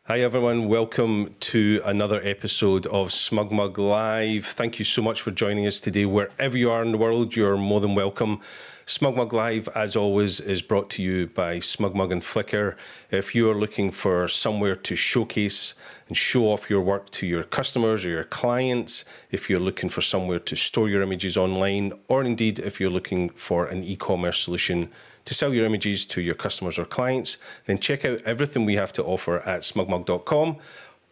Hi everyone, welcome to another episode of SmugMug Live. Thank you so much for joining us today. Wherever you are in the world, you're more than welcome. SmugMug Live, as always, is brought to you by SmugMug and Flickr. If you are looking for somewhere to showcase and show off your work to your customers or your clients, if you're looking for somewhere to store your images online, or indeed if you're looking for an e-commerce solution to sell your images to your customers or clients, then check out everything we have to offer at smugmug.com.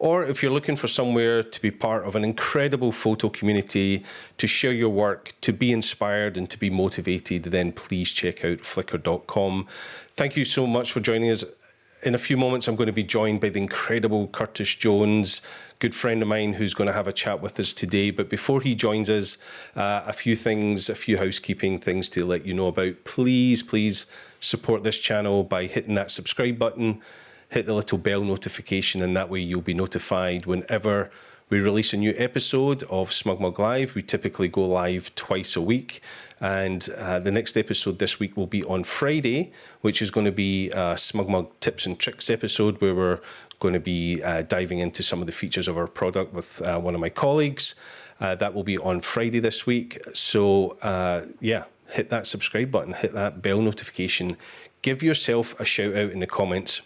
Or if you're looking for somewhere to be part of an incredible photo community, to share your work, to be inspired and to be motivated, then please check out flickr.com. Thank you so much for joining us. In a few moments, I'm going to be joined by the incredible Curtis Jones, good friend of mine who's going to have a chat with us today. But before he joins us, a few housekeeping things to let you know about. Please support this channel by hitting that subscribe button, hit the little bell notification, and that way you'll be notified whenever we release a new episode of SmugMug Live. We typically go live twice a week. And the next episode this week will be on Friday, which is going to be a SmugMug Tips and Tricks episode where we're going to be diving into some of the features of our product with one of my colleagues. That will be on Friday this week. So, hit that subscribe button, hit that bell notification. Give yourself a shout out in the comments.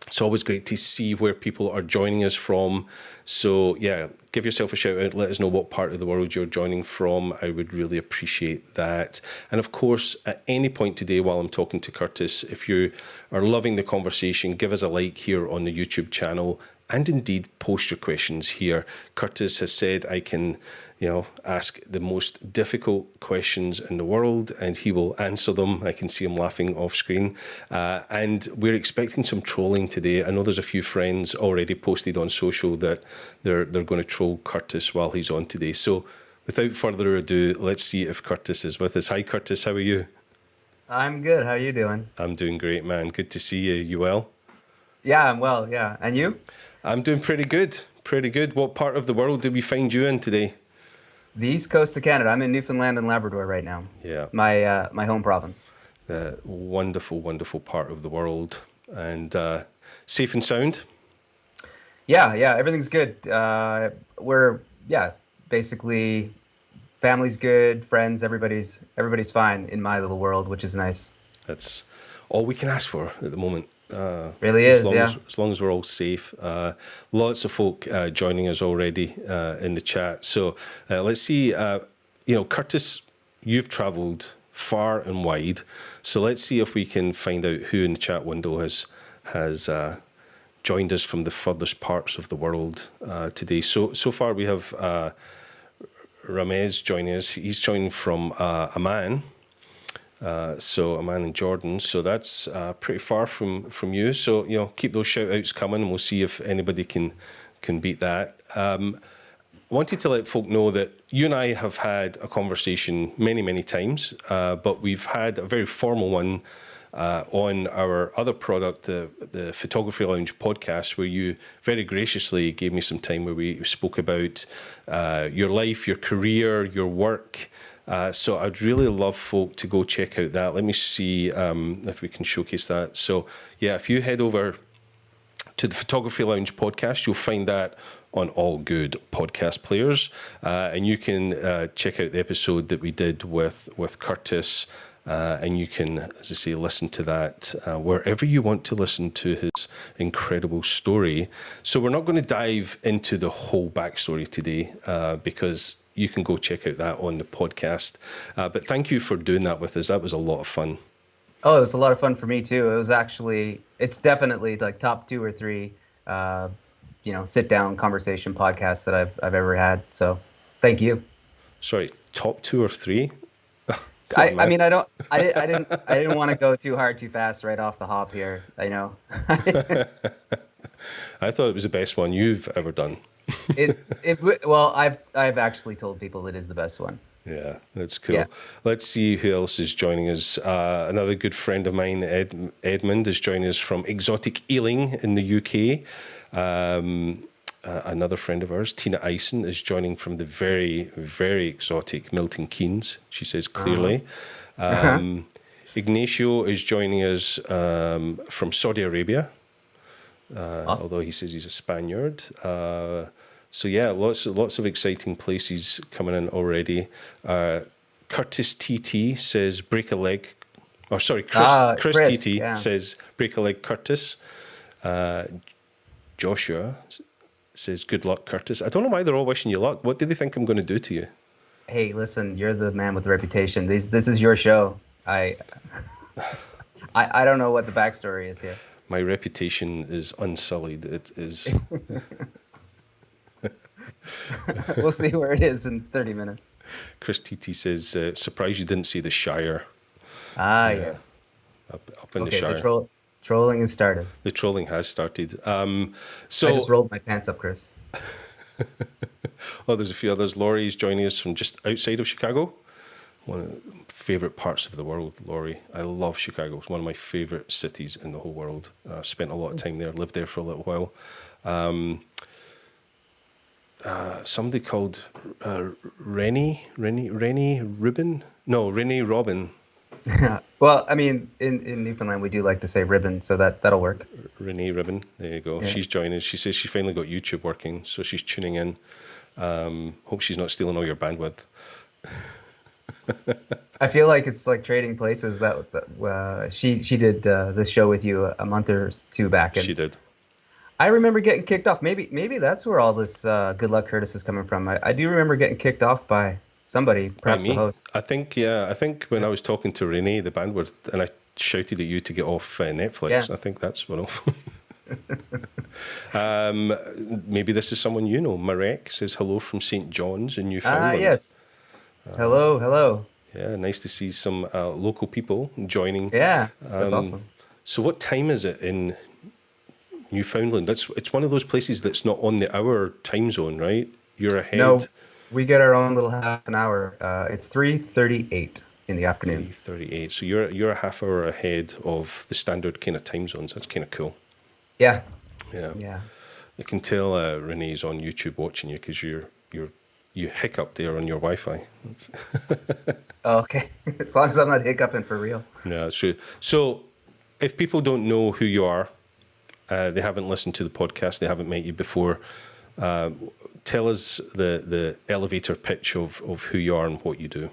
It's always great to see where people are joining us from. So, give yourself a shout out. Let us know what part of the world you're joining from. I would really appreciate that. And of course, at any point today while I'm talking to Curtis, if you are loving the conversation, give us a like here on the YouTube channel and indeed post your questions here. Curtis has said I can, ask the most difficult questions in the world and he will answer them. I can see him laughing off screen. And we're expecting some trolling today. I know there's a few friends already posted on social that they're going to troll Curtis while he's on today. So without further ado, let's see if Curtis is with us. Hi, Curtis. How are you? I'm good. How are you doing? I'm doing great, man. Good to see you. You well? Yeah, I'm well. Yeah. And you? I'm doing pretty good. Pretty good. What part of the world did we find you in today? The east coast of Canada. I'm in Newfoundland and Labrador right now. Yeah. My home province. Wonderful part of the world. And safe and sound? Yeah. Everything's good. Basically family's good, friends, everybody's fine in my little world, which is nice. That's all we can ask for at the moment. Really is, as long as we're all safe. Lots of folk joining us already in the chat. So let's see. Curtis, you've travelled far and wide. So let's see if we can find out who in the chat window has joined us from the furthest parts of the world today. So far we have Ramez joining us. He's joining from Amman. Amman in Jordan, so that's pretty far from you. So keep those shout outs coming, and we'll see if anybody can beat that. I wanted to let folk know that you and I have had a conversation many times, but we've had a very formal one on our other product, the Photography Lounge podcast, where you very graciously gave me some time where we spoke about your life, your career, your work. So I'd really love folk to go check out that. Let me see if we can showcase that. So if you head over to the Photography Lounge podcast, you'll find that on all good podcast players. And you can check out the episode that we did with Curtis. And you can, as I say, listen to that wherever you want to listen to his incredible story. So we're not going to dive into the whole backstory today because you can go check out that on the podcast. But thank you for doing that with us. That was a lot of fun. Oh, it was a lot of fun for me too. It's definitely like top 2 or 3, sit down conversation podcasts that I've ever had. So thank you. Sorry, top 2 or 3? I didn't want to go too hard, too fast right off the hop here. I know. I thought it was the best one you've ever done. I've actually told people it is the best one. Yeah, that's cool. Yeah. Let's see who else is joining us. Another good friend of mine, Edmund, is joining us from exotic Ealing in the UK. Another friend of ours, Tina Eisen, is joining from the very, very exotic Milton Keynes, she says clearly. Ignacio is joining us from Saudi Arabia. Awesome. although he says he's a Spaniard. So yeah, lots of exciting places coming in already. Curtis TT says break a leg. Or sorry, Chris TT Yeah. says break a leg, Curtis. Joshua says good luck, Curtis. I don't know why they're all wishing you luck. What do they think I'm going to do to you? Hey, listen, you're the man with the reputation. This is your show. I don't know what the backstory is here. My reputation is unsullied. It is. We'll see where it is in 30 minutes. Chris TT says, surprised you didn't see the Shire. Yes. Up in the Shire. The trolling has started. The trolling has started. I just rolled my pants up, Chris. Oh, there's a few others. Laurie's joining us from just outside of Chicago. One of the favorite parts of the world, Laurie. I love Chicago. It's one of my favorite cities in the whole world. Spent a lot of time there, lived there for a little while. Somebody called Rennie Ribbon? No, Rennie Robin. Well, I mean, in Newfoundland, we do like to say ribbon, so that'll work. Renee Ribbon, there you go. Yeah. She's joining. She says she finally got YouTube working, so she's tuning in. Hope she's not stealing all your bandwidth. I feel like it's like trading places. That she did this show with you a month or two back. And she did. I remember getting kicked off. Maybe that's where all this good luck Curtis is coming from. I do remember getting kicked off by somebody, perhaps the host. I think when I was talking to Renee, the bandwidth, and I shouted at you to get off Netflix. Yeah. I think that's what maybe this is someone you know. Marek says hello from St. John's in Newfoundland. Yes. Hello. Yeah, nice to see some local people joining. Yeah, that's awesome. So what time is it in Newfoundland? It's one of those places that's not on our time zone, right? You're ahead. No, we get our own little half an hour. It's 3:38 in the afternoon. 3:38. So you're a half hour ahead of the standard kind of time zones. That's kind of cool. Yeah. I can tell Renee's on YouTube watching you because you hiccup there on your Wi-Fi. Oh, okay. As long as I'm not hiccuping for real. No, that's true. So if people don't know who you are, they haven't listened to the podcast, they haven't met you before, tell us the elevator pitch of who you are and what you do.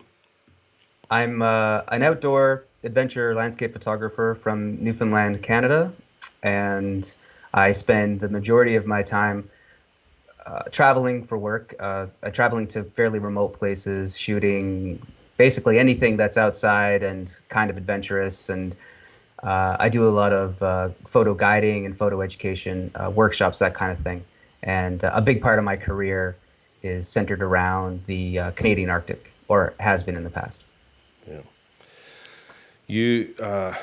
I'm an outdoor adventure landscape photographer from Newfoundland, Canada, and I spend the majority of my time traveling for work, traveling to fairly remote places, shooting basically anything that's outside and kind of adventurous. And I do a lot of photo guiding and photo education, workshops, that kind of thing. And a big part of my career is centered around the Canadian Arctic, or has been in the past. Yeah. You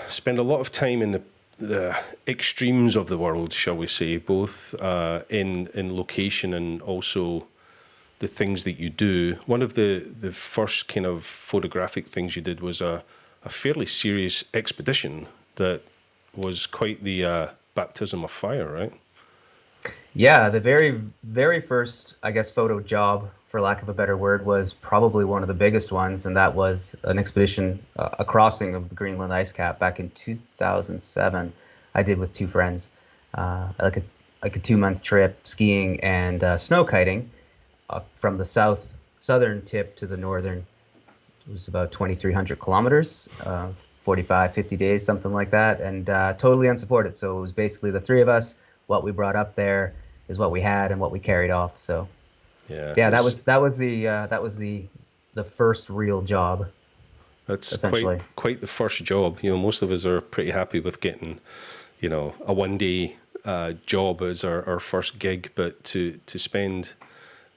spend a lot of time in the extremes of the world, shall we say, both in location and also the things that you do. One of the first kind of photographic things you did was a fairly serious expedition that was quite the baptism of fire, right? Yeah, the very, very first, I guess, photo job, for lack of a better word, was probably one of the biggest ones, and that was an expedition, a crossing of the Greenland Ice Cap back in 2007. I did with two friends, like a 2-month trip skiing and snow kiting from the southern tip to the northern. It was about 2,300 kilometers, 45, 50 days, something like that, and totally unsupported. So it was basically the three of us. What we brought up there is what we had and what we carried off. So that was the first real job. That's quite the first job. You know, most of us are pretty happy with getting, you know, a 1-day job as our first gig, but to spend,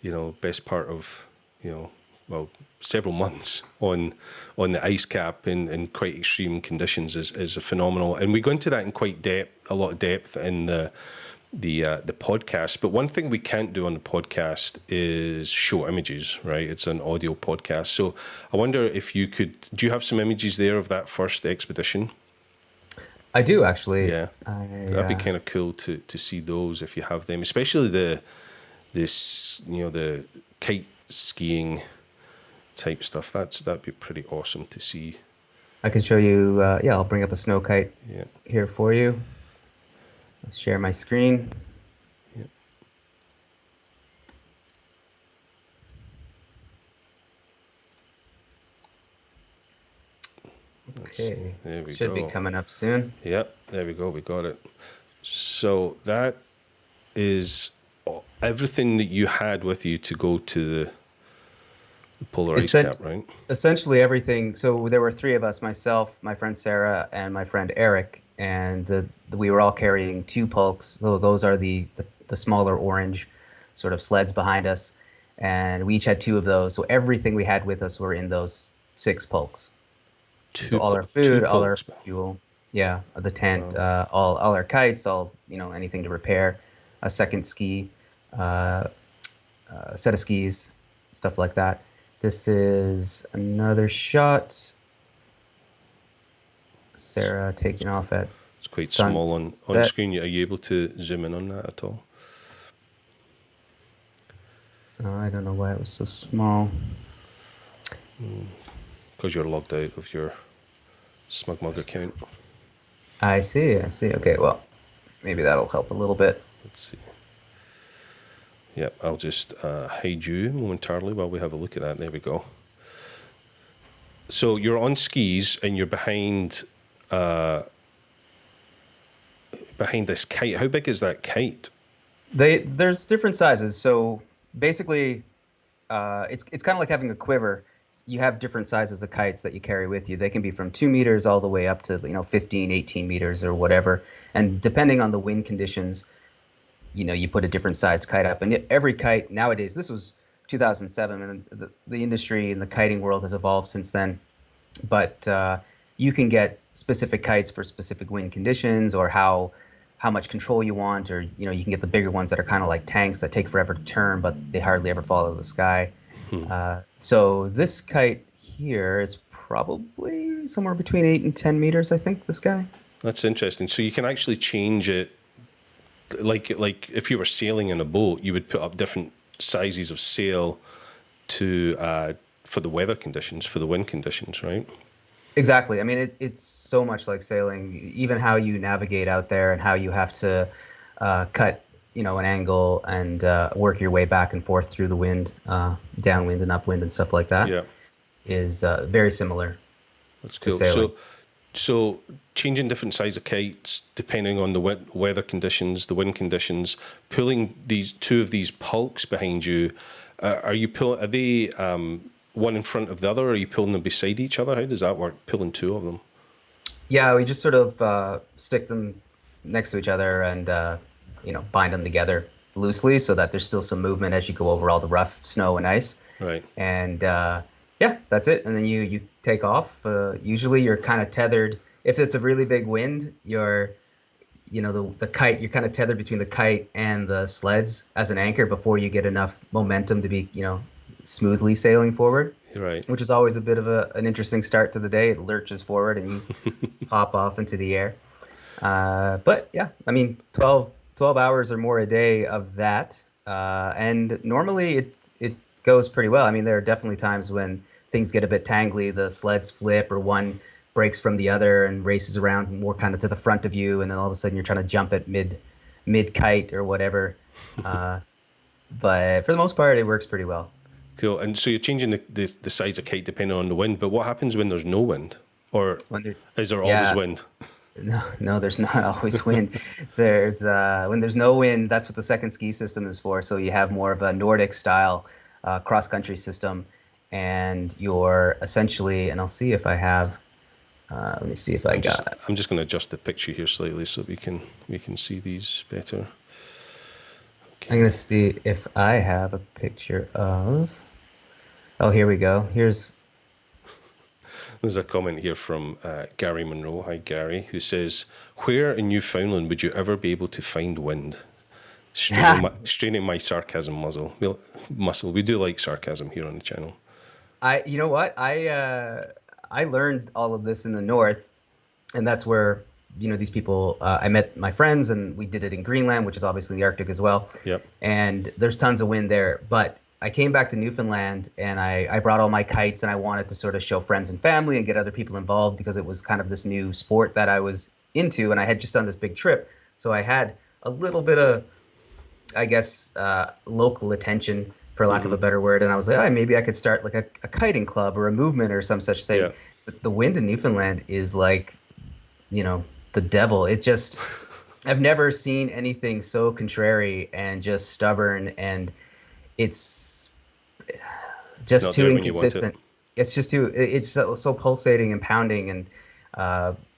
you know, best part of, you know, well, several months on the ice cap in quite extreme conditions is a phenomenal. And we go into that in a lot of depth in the podcast. But one thing we can't do on the podcast is show images, right? It's an audio podcast. So I wonder if do you have some images there of that first expedition? I do, actually. Yeah. That'd be kind of cool to see those if you have them, especially the kite skiing type stuff. That'd be pretty awesome to see. I can show you. I'll bring up a snow kite here for you. share my screen. Yep. Okay, there we should go. be coming up soon. Yep, there we go. We got it. So that is everything that you had with you to go to the polar ice cap, right? Essentially everything. So there were three of us, myself, my friend Sarah, and my friend Eric, and we were all carrying 2 pulks. So those are the smaller orange sort of sleds behind us, and we each had 2 of those. So everything we had with us were in those 6 pulks. So all our food, all our fuel, yeah, the tent, all our kites, all anything to repair, a second ski, set of skis, stuff like that. This is another shot. Sarah taking off at it's quite sunset. small on screen. Are you able to zoom in on that at all? I don't know why it was so small. Because you're logged out of your SmugMug account. I see. Okay, well, maybe that'll help a little bit. Let's see. Yep, I'll just hide you momentarily while we have a look at that. There we go. So you're on skis and you're behind this kite. How big is that kite? There's different sizes. So basically, it's kind of like having a quiver. You have different sizes of kites that you carry with you. They can be from 2 meters all the way up to 15, 18 meters or whatever. And depending on the wind conditions, you put a different sized kite up. And every kite nowadays, this was 2007, and the industry and the kiting world has evolved since then. But you can get specific kites for specific wind conditions, or how much control you want, or you can get the bigger ones that are kind of like tanks that take forever to turn, but they hardly ever fall out of the sky. So this kite here is probably somewhere between 8 and 10 meters, I think, this guy. That's interesting. So you can actually change it, like if you were sailing in a boat, you would put up different sizes of sail to for the weather conditions, for the wind conditions, right? Exactly. I mean, it's so much like sailing, even how you navigate out there and how you have to cut an angle and work your way back and forth through the wind, downwind and upwind and stuff like that. Yeah, is very similar. That's cool. So changing different size of kites depending on the weather conditions, the wind conditions, pulling these 2 of these pulks behind you. Are they one in front of the other, or are you pulling them beside each other? How does that work, pulling 2 of them? Yeah, we just sort of stick them next to each other and bind them together loosely so that there's still some movement as you go over all the rough snow and ice. Right. And yeah, that's it. And then you take off. Usually you're kind of tethered. If it's a really big wind, the kite, you're kind of tethered between the kite and the sleds as an anchor before you get enough momentum to be, smoothly sailing forward. Right. Which is always a bit of an interesting start to the day. It lurches forward and you hop off into the air. But yeah, I mean, 12 hours or more a day of that. And normally it goes pretty well. I mean, there are definitely times when things get a bit tangly, the sleds flip, or one breaks from the other and races around more kind of to the front of you, and then all of a sudden you're trying to jump at mid kite or whatever. But for the most part, it works pretty well. Cool. And so you're changing the size of kite depending on the wind, but what happens when there's no wind? Or is there always wind? No, there's not always wind. There's when there's no wind, that's what the second ski system is for. So you have more of a Nordic style cross-country system, and you're essentially, and I'll see if I have, let me see if I'm just going to adjust the picture here slightly so we can see these better. Okay. I'm going to see if I have a picture of, oh, here we go. There's a comment here from Gary Monroe. Hi, Gary, who says, where in Newfoundland would you ever be able to find wind? Straining my sarcasm muscle. We do like sarcasm here on the channel. You know what? I learned all of this in the north, and that's where these people. I met my friends, and we did it in Greenland, which is obviously the Arctic as well. Yep. And there's tons of wind there, but I came back to Newfoundland, and I brought all my kites, and I wanted to sort of show friends and family and get other people involved because it was kind of this new sport that I was into, and I had just done this big trip. So I had a little bit of, I guess, local attention, for lack of Hmm. a better word. And I was like, oh, maybe I could start like a kiting club or a movement or some such thing. Yeah. But the wind in Newfoundland is like, you know, the devil. It just, I've never seen anything so contrary and just stubborn, and it's It's just not too there when you want it. inconsistent. It's just too, it's so pulsating and pounding. And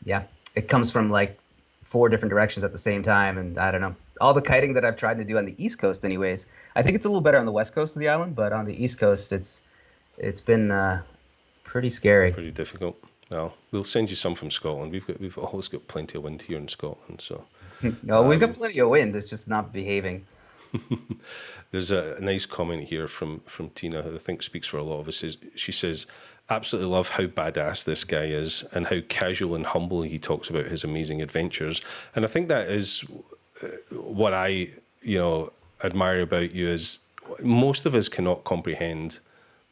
yeah, it comes from like four different directions at the same time. And I don't know. All the kiting that I've tried to do on the East Coast, anyways, I think it's a little better on the West Coast of the island, but on the East Coast, it's been pretty scary. Pretty difficult. Well, we'll send you some from Scotland. We've always got plenty of wind here in Scotland. So No, we've got plenty of wind. It's just not behaving. there's a nice comment here from Tina, who I think speaks for a lot of us. She says, absolutely love how badass this guy is and how casual and humble he talks about his amazing adventures. And I think that is what I, admire about you is most of us cannot comprehend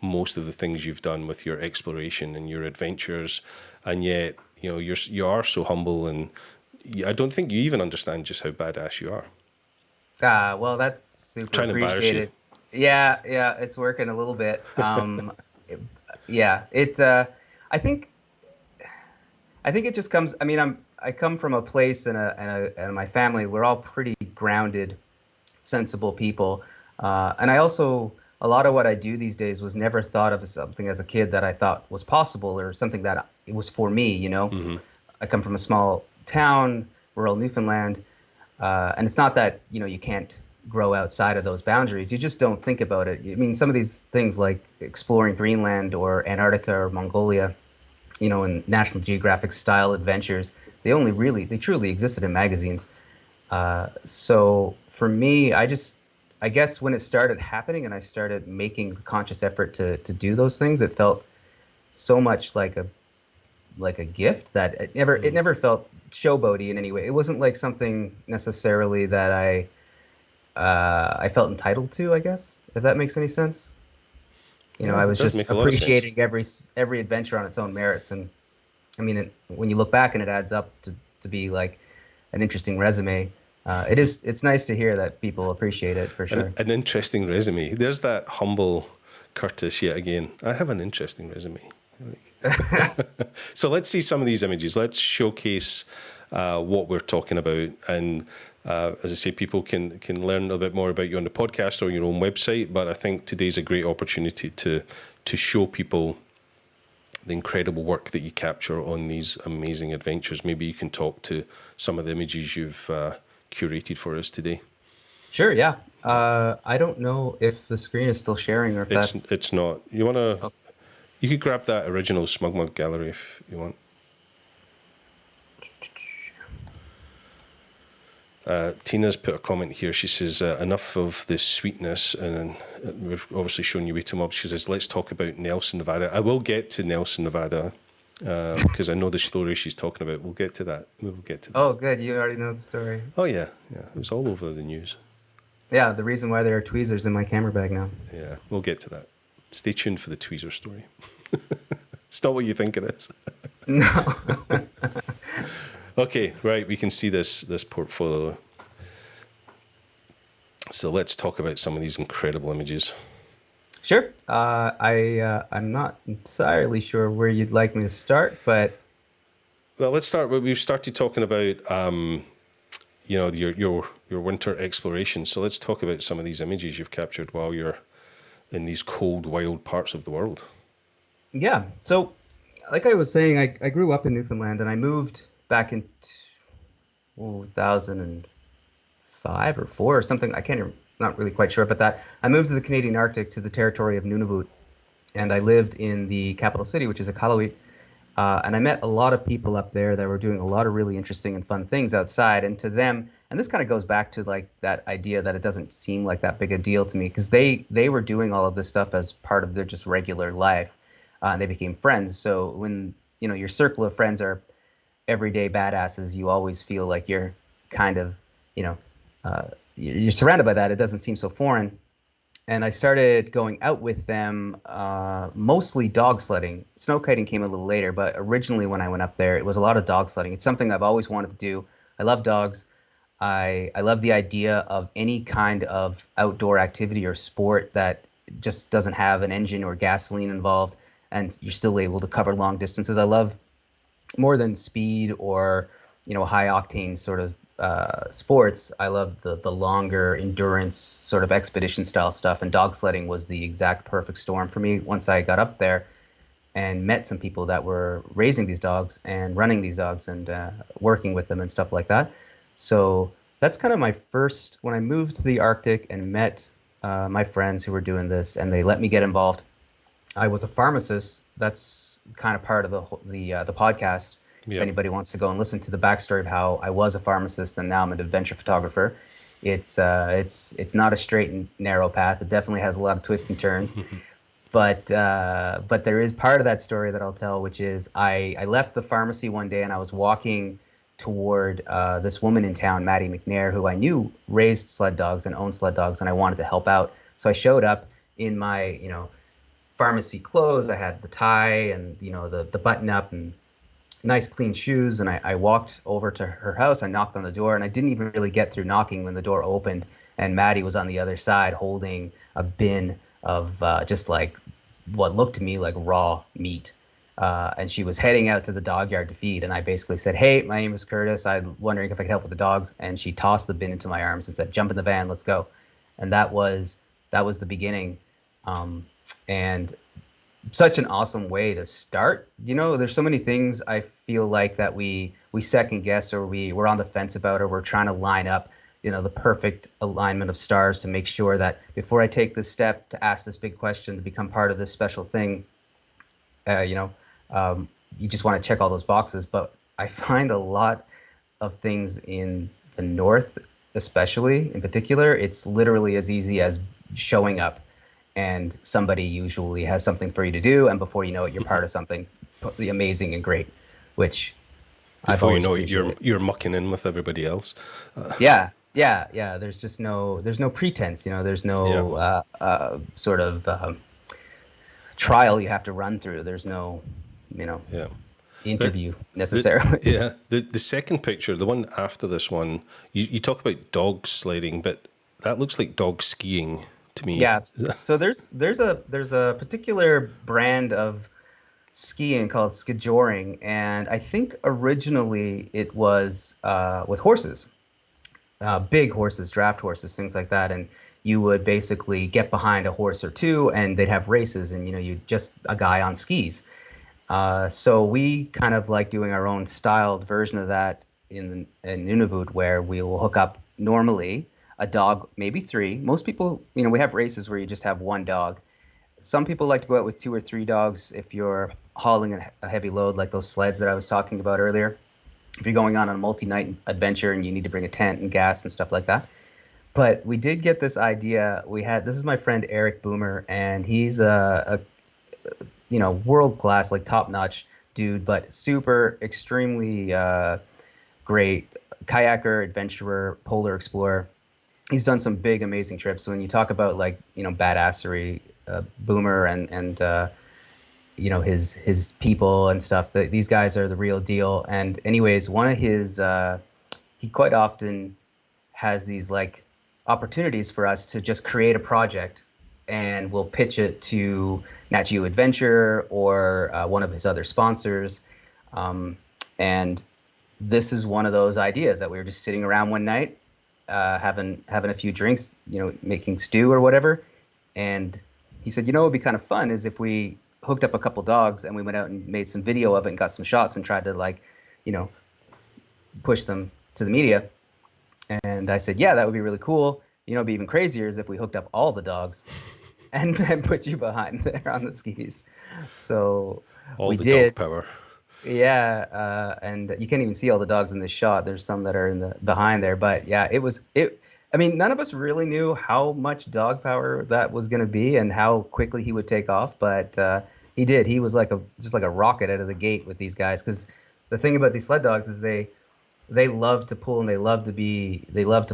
most of the things you've done with your exploration and your adventures, and yet you are so humble, and I don't think you even understand just how badass you are. Well, that's super Trying to embarrass you. appreciated. Yeah, yeah, it's working a little bit. It- yeah, I think, it just comes. I mean, I come from a place and my family. We're all pretty grounded, sensible people, and I also a lot of what I do these days was never thought of as something as a kid that I thought was possible or something that it was for me. Hmm. I come from a small town, rural Newfoundland, and it's not that you can't grow outside of those boundaries. You just don't think about it. I mean, some of these things like exploring Greenland or Antarctica or Mongolia, in National Geographic style adventures, they truly existed in magazines. So for me, I guess when it started happening and I started making the conscious effort to do those things, it felt so much like a gift that it never felt showboaty in any way. It wasn't like something necessarily that I felt entitled to, I guess, if that makes any sense. Yeah, I it was does just make a lot of sense. appreciating every adventure on its own merits. And I mean, when you look back and it adds up to be like an interesting resume, it's nice to hear that people appreciate it for sure. An interesting resume. There's that humble Curtis yet again. I have an interesting resume. So let's see some of these images. Let's showcase what we're talking about. And as I say, people can learn a bit more about you on the podcast or your own website. But I think today's a great opportunity to show people the incredible work that you capture on these amazing adventures. Maybe you can talk to some of the images you've curated for us today. Sure, yeah. I don't know if the screen is still sharing or if It's not. You want to? Oh, You could grab that original SmugMug gallery if you want. Tina's put a comment here. She says, enough of the sweetness, and we've obviously shown you way too much. She says, let's talk about Nelson, Nevada. I will get to Nelson, Nevada, because I know the story she's talking about. We'll get to that. We'll get to that. oh, good. You already know the story. Oh, yeah. Yeah. It was all over the news. Yeah, the reason why there are tweezers in my camera bag now. Yeah. We'll get to that. Stay tuned for the tweezer story. It's not what you think it is. No. Okay, right. We can see this portfolio. So let's talk about some of these incredible images. Sure. I'm not entirely sure where you'd like me to start, but Well, let's start. We've started talking about, your winter exploration. So let's talk about some of these images you've captured while you're in these cold, wild parts of the world. yeah. So, like I was saying, I grew up in Newfoundland and I moved back in 2005 or four or something. Not really quite sure about that. I moved to the Canadian Arctic to the territory of Nunavut, and I lived in the capital city, which is Iqaluit. And I met a lot of people up there that were doing a lot of really interesting and fun things outside. And to them, and this kind of goes back to like that idea that it doesn't seem like that big a deal to me, because they were doing all of this stuff as part of their just regular life, and they became friends. So when your circle of friends are everyday badasses, you always feel like you're kind of you're surrounded by that. It doesn't seem so foreign. And I started going out with them, mostly dog sledding. Snow kiting came a little later, but originally when I went up there, it was a lot of dog sledding. It's something I've always wanted to do. I love dogs. I love the idea of any kind of outdoor activity or sport that just doesn't have an engine or gasoline involved, and you're still able to cover long distances. I love more than speed or high octane sort of sports. I love the longer endurance sort of expedition style stuff, and dog sledding was the exact perfect storm for me once I got up there and met some people that were raising these dogs and running these dogs and working with them and stuff like that. So that's kind of my first, when I moved to the Arctic and met my friends who were doing this, and they let me get involved. I was a pharmacist. That's kind of part of the podcast. Yep. If anybody wants to go and listen to the backstory of how I was a pharmacist and now I'm an adventure photographer, it's not a straight and narrow path. It definitely has a lot of twists and turns. But there is part of that story that I'll tell, which is I left the pharmacy one day and I was walking toward this woman in town, Maddie McNair, who I knew raised sled dogs and owned sled dogs, and I wanted to help out. So I showed up in my pharmacy clothes. I had the tie and the button up and nice clean shoes, and I walked over to her house. I knocked on the door, and I didn't even really get through knocking when the door opened, and Maddie was on the other side holding a bin of just like what looked to me like raw meat. And she was heading out to the dog yard to feed. And I basically said, "Hey, my name is Curtis. I'm wondering if I could help with the dogs." And she tossed the bin into my arms and said, "Jump in the van, let's go." And that was the beginning. And such an awesome way to start. There's so many things I feel like that we second guess, or we're on the fence about, or we're trying to line up the perfect alignment of stars to make sure that before I take this step to ask this big question, to become part of this special thing, you just want to check all those boxes. But I find a lot of things in the North, especially in particular, it's literally as easy as showing up, and somebody usually has something for you to do, and before you know it, you're part of something amazing and great, which before you know it, you're mucking in with everybody else. Yeah. There's just no pretense. There's no sort of trial you have to run through. There's no interview necessarily. The second picture, the one after this one, you talk about dog sledding, but that looks like dog skiing to me. Yeah. So there's a particular brand of skiing called skijoring, and I think originally it was with horses, big horses, draft horses, things like that, and you would basically get behind a horse or two, and they'd have races, and you just a guy on skis. So we kind of like doing our own styled version of that in Nunavut, where we will hook up normally a dog, maybe three. Most people, we have races where you just have one dog. Some people like to go out with 2 or 3 dogs if you're hauling a heavy load, like those sleds that I was talking about earlier. If you're going on a multi-night adventure and you need to bring a tent and gas and stuff like that. But we did get this idea. This is my friend Eric Boomer, and he's a world-class, like top-notch dude, but super, extremely great kayaker, adventurer, polar explorer. He's done some big, amazing trips. So when you talk about badassery, Boomer and his people and stuff, these guys are the real deal. And anyways, one of his he quite often has these opportunities for us to just create a project, and we'll pitch it to Nat Geo Adventure or one of his other sponsors. And this is one of those ideas that we were just sitting around one night, having a few drinks, making stew or whatever. And he said, what would be kind of fun is if we hooked up a couple dogs and we went out and made some video of it and got some shots and tried to push them to the media. And I said, yeah, that would be really cool. It'd be even crazier is if we hooked up all the dogs and then put you behind there on the skis. So all we the did. dog power. Yeah, and you can't even see all the dogs in this shot. There's some that are behind there, but yeah, I mean, none of us really knew how much dog power that was going to be and how quickly he would take off, but he did. He was just like a rocket out of the gate with these guys, because the thing about these sled dogs is they love to pull and they love to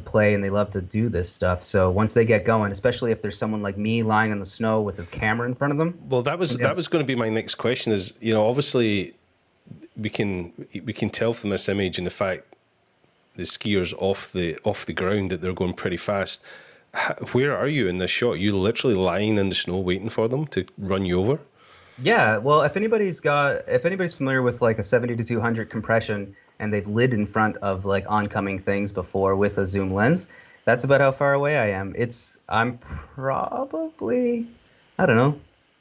play and they love to do this stuff. So once they get going, especially if there's someone like me lying in the snow with a camera in front of them. Well, that was going to be my next question. Is obviously we can tell from this image and the fact the skiers off the ground that they're going pretty fast. Where are you in this shot? You literally lying in the snow waiting for them to run you over? Yeah, well, if anybody's familiar with like a 70 to 200 compression and they've lived in front of like oncoming things before with a zoom lens, that's about how far away I am. I'm probably, I don't know,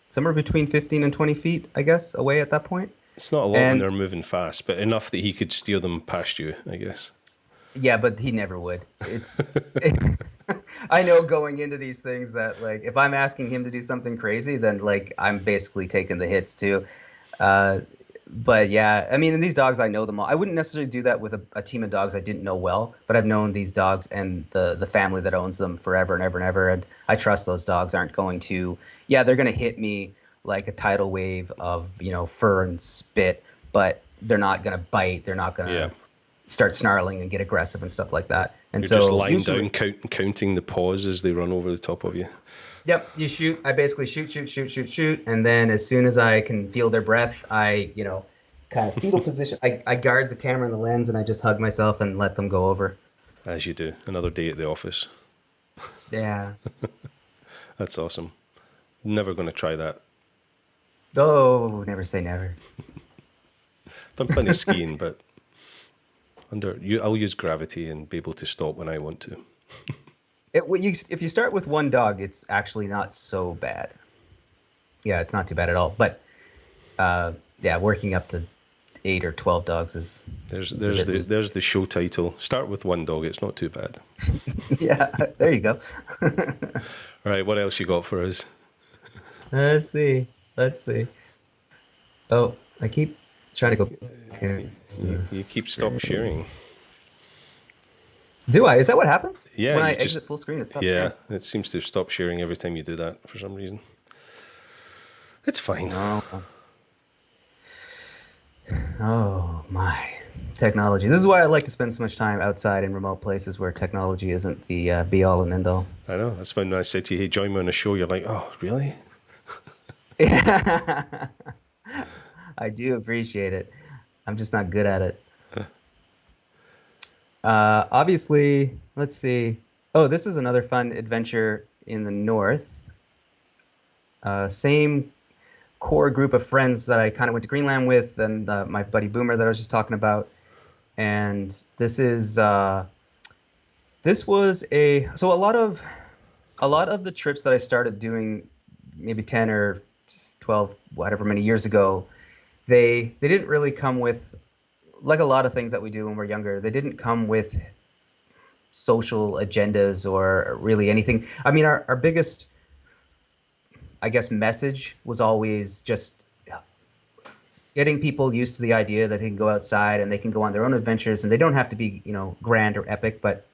somewhere between 15 and 20 feet, I guess, away at that point. It's not a lot when they're moving fast, but enough that he could steer them past you, I guess. Yeah, but he never would. I know going into these things that like if I'm asking him to do something crazy, then like I'm basically taking the hits too. But yeah, I mean, and these dogs, I know them all. I wouldn't necessarily do that with a team of dogs I didn't know well, but I've known these dogs and the family that owns them forever and ever and ever, and I trust those dogs aren't going to. Yeah, they're going to hit me like a tidal wave of fur and spit, but they're not going to bite. They're not going to start snarling and get aggressive and stuff like that. And You're so just lying down, counting the paws as they run over the top of you. Yep, you shoot. I basically shoot, and then as soon as I can feel their breath, I kind of fetal position. I guard the camera and the lens, and I just hug myself and let them go over. As you do. Another day at the office. Yeah. That's awesome. Never going to try that. Oh, never say never. Done plenty of skiing, but I'll use gravity and be able to stop when I want to. If you start with one dog, it's actually not so bad. Yeah, it's not too bad at all. But yeah, working up to 8 or 12 dogs is there's the show title. Start with one dog. It's not too bad. Yeah, there you go. All right, what else you got for us? Let's see. Oh, I keep trying to go. You keep stop sharing. Do I? Is that what happens? Yeah. When I exit full screen, it stops sharing. It seems to stop sharing every time you do that for some reason. It's fine. Oh my. Technology. This is why I like to spend so much time outside in remote places where technology isn't the be-all and end-all. I know. That's when I said to you, hey, join me on a show. You're like, oh, really? Yeah. I do appreciate it. I'm just not good at it. Obviously, let's see. Oh, this is another fun adventure in the north. Same core group of friends that I kind of went to Greenland with, and my buddy Boomer that I was just talking about. And this was a lot of the trips that I started doing maybe 10 or 12, whatever many years ago, they didn't really come with, like a lot of things that we do when we're younger, they didn't come with social agendas or really anything. I mean, our biggest, I guess, message was always just getting people used to the idea that they can go outside and they can go on their own adventures, and they don't have to be, grand or epic, but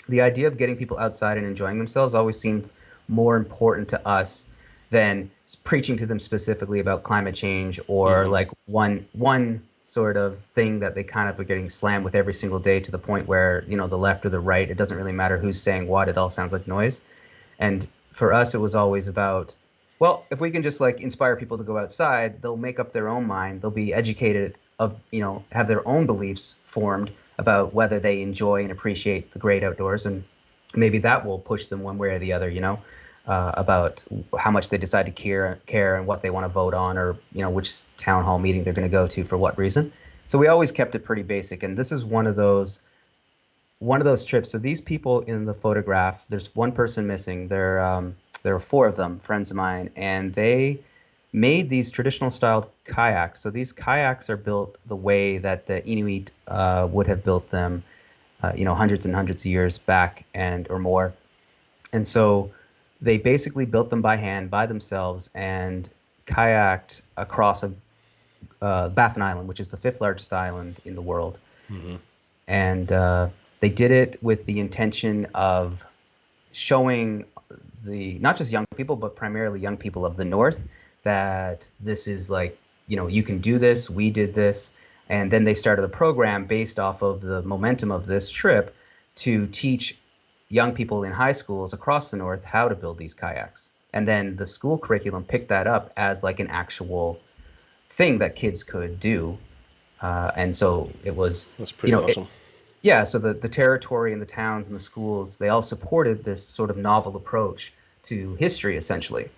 the idea of getting people outside and enjoying themselves always seemed more important to us than preaching to them specifically about climate change or like one sort of thing that they kind of are getting slammed with every single day, to the point where, the left or the right, it doesn't really matter who's saying what, it all sounds like noise. And for us, it was always about, well, if we can just like inspire people to go outside, they'll make up their own mind. They'll be educated have their own beliefs formed about whether they enjoy and appreciate the great outdoors. And maybe that will push them one way or the other, about how much they decide to care and what they want to vote on, or, which town hall meeting they're going to go to for what reason. So we always kept it pretty basic. And this is one of those trips. So these people in the photograph, there's one person missing. There are 4 of them, friends of mine, and they made these traditional styled kayaks. So these kayaks are built the way that the Inuit would have built them, hundreds and hundreds of years back or more. And so they basically built them by hand, by themselves, and kayaked across Baffin Island, which is the 5th largest island in the world. Mm-hmm. And they did it with the intention of showing not just young people, but primarily young people of the North, that this is like, you can do this, we did this. And then they started a program based off of the momentum of this trip to teach young people in high schools across the North how to build these kayaks. And then the school curriculum picked that up as like an actual thing that kids could do. And so it was, that's pretty awesome. yeah, so the territory and the towns and the schools, they all supported this sort of novel approach to history, essentially,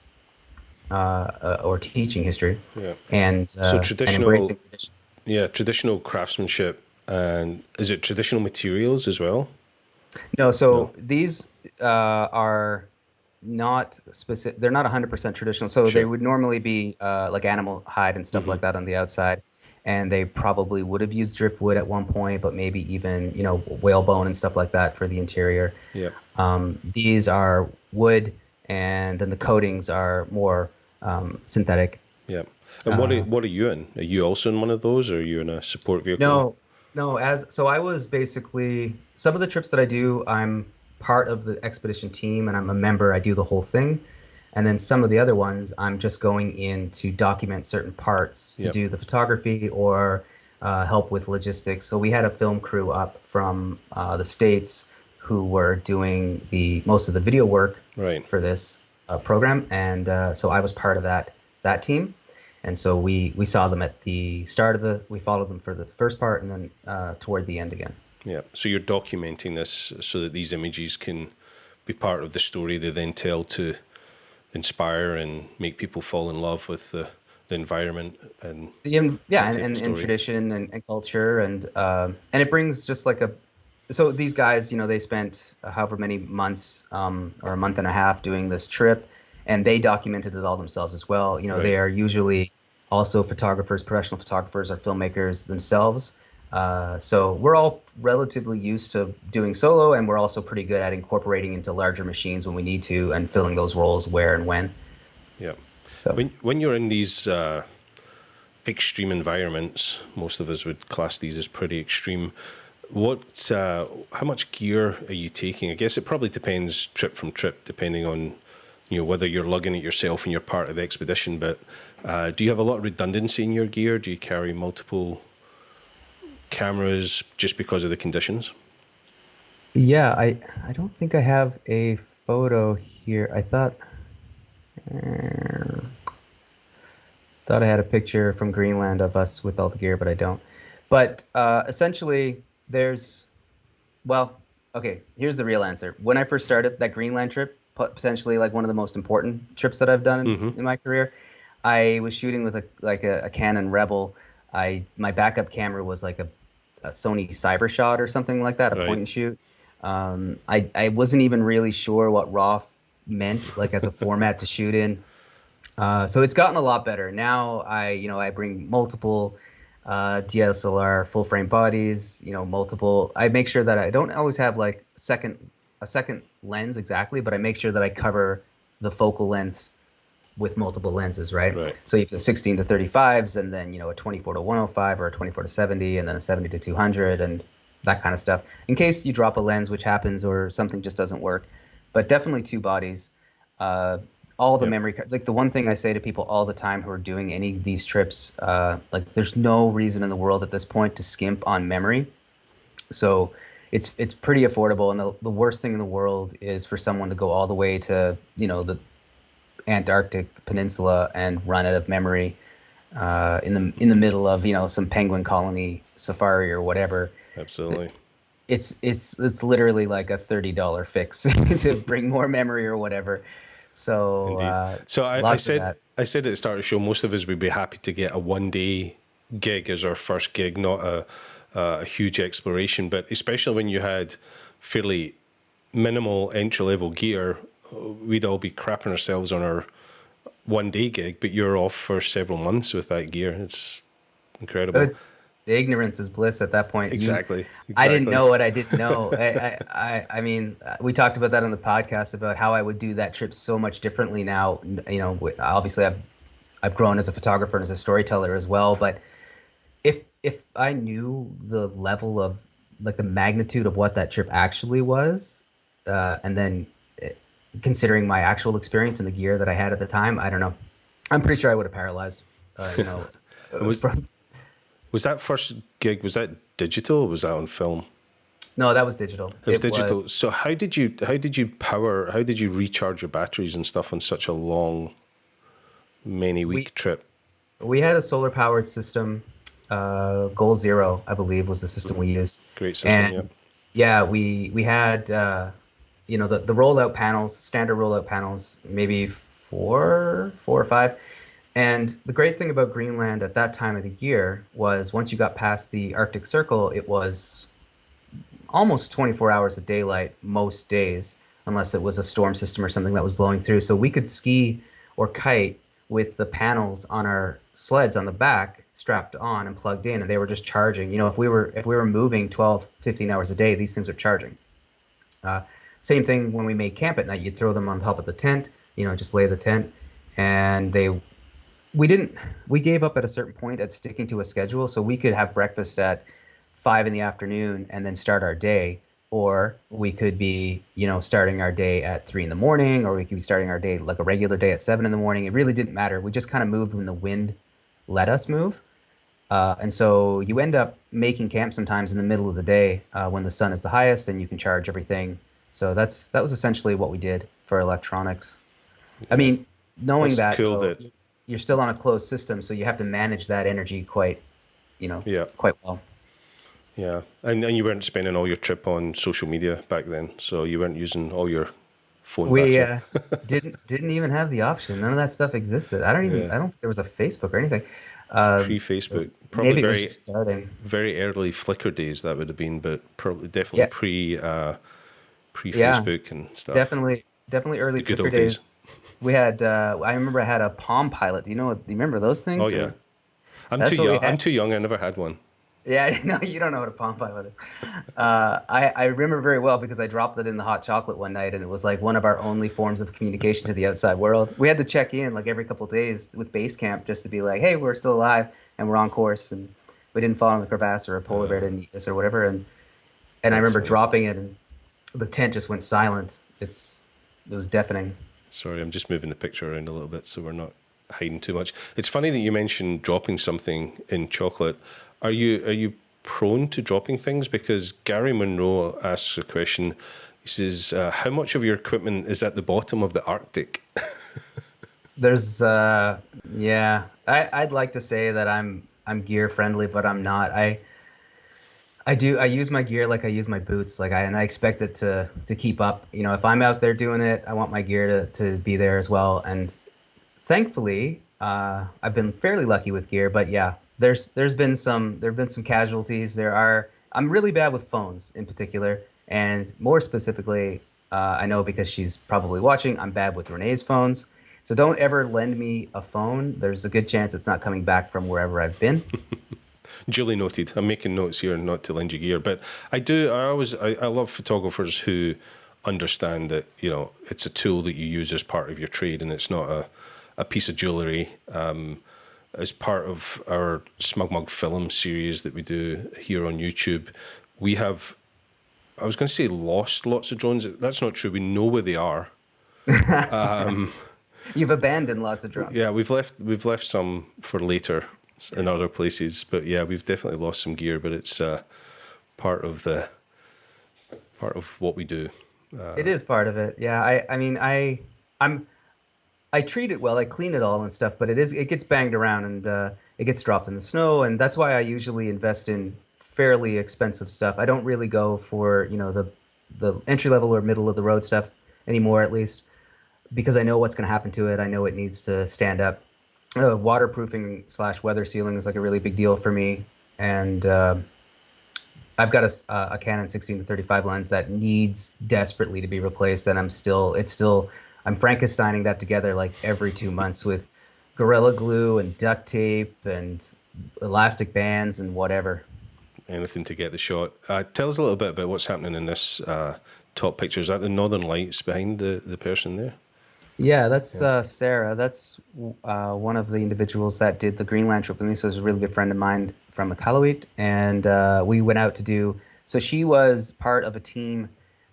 or teaching history, Yeah. So and traditional, embracing tradition. yeah, traditional craftsmanship, and is it traditional materials as well? No, No. so these are not specific. They're not 100% traditional. So they Sure. would normally be like animal hide and stuff Hmm. like that on the outside. And they probably would have used driftwood at one point, but maybe even, whalebone and stuff like that for the interior. Yeah. These are wood, and then the coatings are more synthetic. Yeah. And Uh, what are you in? Are you also in one of those, or are you in a support vehicle? no, no, so I was basically some of the trips that I do, I'm part of the expedition team and I'm a member, I do the whole thing. And then some of the other ones, I'm just going in to document certain parts, to Yep. do the photography or help with logistics. So we had a film crew up from the States who were doing the most of the video work Right. for this program, and so I was part of that team. And so we saw them at the start of we followed them for the first part, and then toward the end again. Yeah. So you're documenting this so that these images can be part of the story they then tell to inspire and make people fall in love with the environment and Yeah, that and, type of and story. tradition and culture, and it brings just like a. So these guys, they spent however many months or a month and a half doing this trip, and they documented it all themselves as well. Right. They are usually also photographers, professional photographers, or filmmakers themselves. So we're all relatively used to doing solo, and we're also pretty good at incorporating into larger machines when we need to, and filling those roles where and when. Yeah. So. When you're in these extreme environments, most of us would class these as pretty extreme. How much gear are you taking? I guess it probably depends trip from trip, depending on whether you're lugging it yourself and you're part of the expedition. But do you have a lot of redundancy in your gear? Do you carry multiple cameras just because of the conditions? Yeah, I don't think I have a photo here. Uh, thought I had a picture from Greenland of us with all the gear, but I don't. But essentially, well, okay, here's the real answer. When I first started that Greenland trip, potentially like one of the most important trips that I've done in my career, I was shooting with a Canon Rebel. My backup camera was like a Sony Cybershot or something like that, a point Right. and shoot. I wasn't even really sure what RAW meant, like as a format to shoot in. So it's gotten a lot better. Now I bring multiple DSLR full frame bodies, multiple. I make sure that I don't always have like a second lens exactly, but I make sure that I cover the focal lengths with multiple lenses, right? Right. So you have the 16 to 35s, and then a 24 to 105 or a 24 to 70, and then a 70 to 200, and that kind of stuff, in case you drop a lens, which happens, or something just doesn't work. But definitely two bodies. All the Yep. memory card. Like the one thing I say to people all the time who are doing any of these trips, like there's no reason in the world at this point to skimp on memory. So it's pretty affordable, and the worst thing in the world is for someone to go all the way to the Antarctic Peninsula and run out of memory in the middle of some penguin colony safari or whatever. Absolutely. It's literally like a $30 fix to bring more memory or whatever. So Indeed. So I lots of said that. at the start of the show, most of us would be happy to get a 1 day gig as our first gig, not a huge exploration. But especially when you had fairly minimal entry level gear, we'd all be crapping ourselves on our 1 day gig. But you're off for several months with that gear. It's incredible. It's the ignorance is bliss at that point. Exactly. I didn't Exactly. know what I didn't know. I mean, we talked about that on the podcast about how I would do that trip so much differently now. Obviously I've grown as a photographer and as a storyteller as well. But if I knew the level of like the magnitude of what that trip actually was, and then considering my actual experience and the gear that I had at the time, I don't know. I'm pretty sure I would have paralyzed. Was From was that first gig? Was that digital? Or was that on film? No, that was digital. It was digital. So how did you recharge your batteries and stuff on such a long, many We week trip? we had a solar powered system. Goal Zero, I believe, was the system we used, Great system. and Yep. Yeah, we had the rollout panels, standard rollout panels, maybe four or five. And the great thing about Greenland at that time of the year was once you got past the Arctic Circle, it was almost 24 hours of daylight most days, unless it was a storm system or something that was blowing through. So we could ski or kite with the panels on our sleds on the back strapped on and plugged in, and they were just charging. If we were moving 12, 15 hours a day, these things are charging. Uh, Same thing when we made camp at night. You'd throw them on top of the tent, just lay the tent, and we gave up at a certain point at sticking to a schedule, so we could have breakfast at 5 in the afternoon and then start our day, or we could be, starting our day at 3 in the morning, or we could be starting our day like a regular day at 7 in the morning. It really didn't matter. We just kind of moved when the wind let us move. And so you end up making camp sometimes in the middle of the day when the sun is the highest and you can charge everything. So that was essentially what we did for electronics. I mean, knowing That's that, cool though, that you're still on a closed system, so you have to manage that energy quite well. Yeah, and you weren't spending all your trip on social media back then, so you weren't using all your phone We battery. didn't even have the option. None of that stuff existed. Yeah, I don't think there was a Facebook or anything. Um, pre-Facebook, probably Maybe it was just starting. very early Flickr days that would have been, but probably definitely Yeah, yeah, pre-Facebook and stuff. definitely early The good Flickr old days. days. We had. I remember I had a Palm Pilot. Do you remember those Oh things? yeah, Or that's what we I'm had. too young. I never had one. Yeah, no, you don't know what a Palm Pilot is. I remember very well because I dropped it in the hot chocolate one night, and it was like one of our only forms of communication to the outside world. We had to check in like every couple of days with base camp just to be like, hey, we're still alive and we're on course, and we didn't fall in the crevasse or a polar bear didn't eat us or whatever. And I That's remember funny. dropping it, and the tent just went silent. It was deafening. Sorry, I'm just moving the picture around a little bit so we're not hiding too much. It's funny that you mentioned dropping something in chocolate. Are you prone to dropping things? Because Gary Monroe asks a question. He says, "How much of your equipment is at the bottom of the Arctic?" There's yeah, I'd like to say that I'm gear friendly, but I'm not. I use my gear like I use my boots, and I expect it to keep up. If I'm out there doing it, I want my gear to be there as well. And thankfully, I've been fairly lucky with gear, but yeah, there have been some casualties. I'm really bad with phones in particular, and more specifically, I know because she's probably watching, I'm bad with Renee's phones. So don't ever lend me a phone. There's a good chance it's not coming back from wherever I've been. Duly noted. I'm making notes here not to lend you gear, but I do. I love photographers who understand that it's a tool that you use as part of your trade, and it's not a piece of jewelry. As part of our SmugMug film series that we do here on YouTube, we have. I was going to say lost lots of drones. That's not true. We know where they are. You've abandoned lots of drones. Yeah, we've left some for later in other places, but yeah, we've definitely lost some gear. But it's part of what we do. It is part of it. Yeah, I mean, I treat it well. I clean it all and stuff, but it gets banged around and it gets dropped in the snow, and that's why I usually invest in fairly expensive stuff. I don't really go for the entry level or middle of the road stuff anymore, at least, because I know what's going to happen to it. I know it needs to stand up. Waterproofing / weather sealing is like a really big deal for me, and I've got a Canon 16-35 lens that needs desperately to be replaced, and I'm Frankensteining that together like every 2 months with Gorilla Glue and duct tape and elastic bands and whatever. Anything to get the shot. Tell us a little bit about what's happening in this top picture. Is that the Northern Lights behind the person there? Yeah, that's Sarah. That's one of the individuals that did the Greenland trip with me. So it's a really good friend of mine from Iqaluit, and we went out to do. So she was part of a team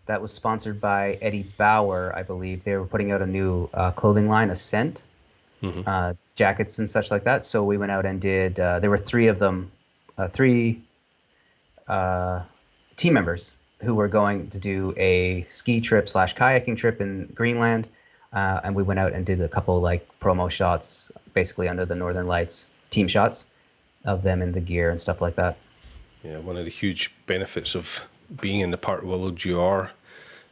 that was sponsored by Eddie Bauer, I believe. They were putting out a new clothing line, Ascent, jackets and such like that. So we went out and did. There were three of them, three team members who were going to do a ski trip / kayaking trip in Greenland. And we went out and did a couple promo shots, basically under the Northern Lights team shots of them in the gear and stuff like that. Yeah, one of the huge benefits of being in the part of the world you are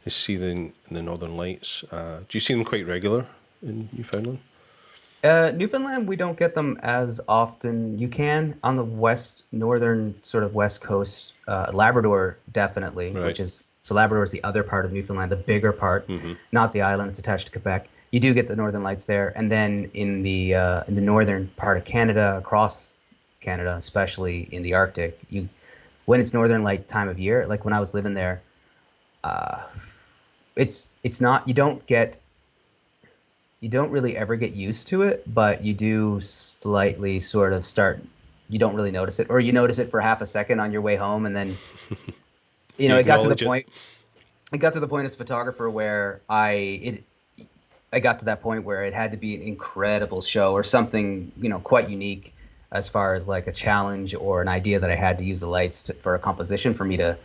is seeing the Northern Lights. Do you see them quite regular in Newfoundland? Newfoundland, we don't get them as often. You can on the northern sort of west coast. Labrador, definitely, Right. so Labrador is the other part of Newfoundland, the bigger part, not the island. It's attached to Quebec. You do get the Northern Lights there, and then in the northern part of Canada, across Canada, especially in the Arctic, when it's Northern Light time of year, like when I was living there, it's not you don't really ever get used to it, but you do slightly sort of start. You don't really notice it, or you notice it for half a second on your way home, and then You it got to the acknowledge it. point. It got to the point as a photographer where I got to that point where it had to be an incredible show or something, quite unique as far as like a challenge or an idea that I had to use the lights for a composition for me to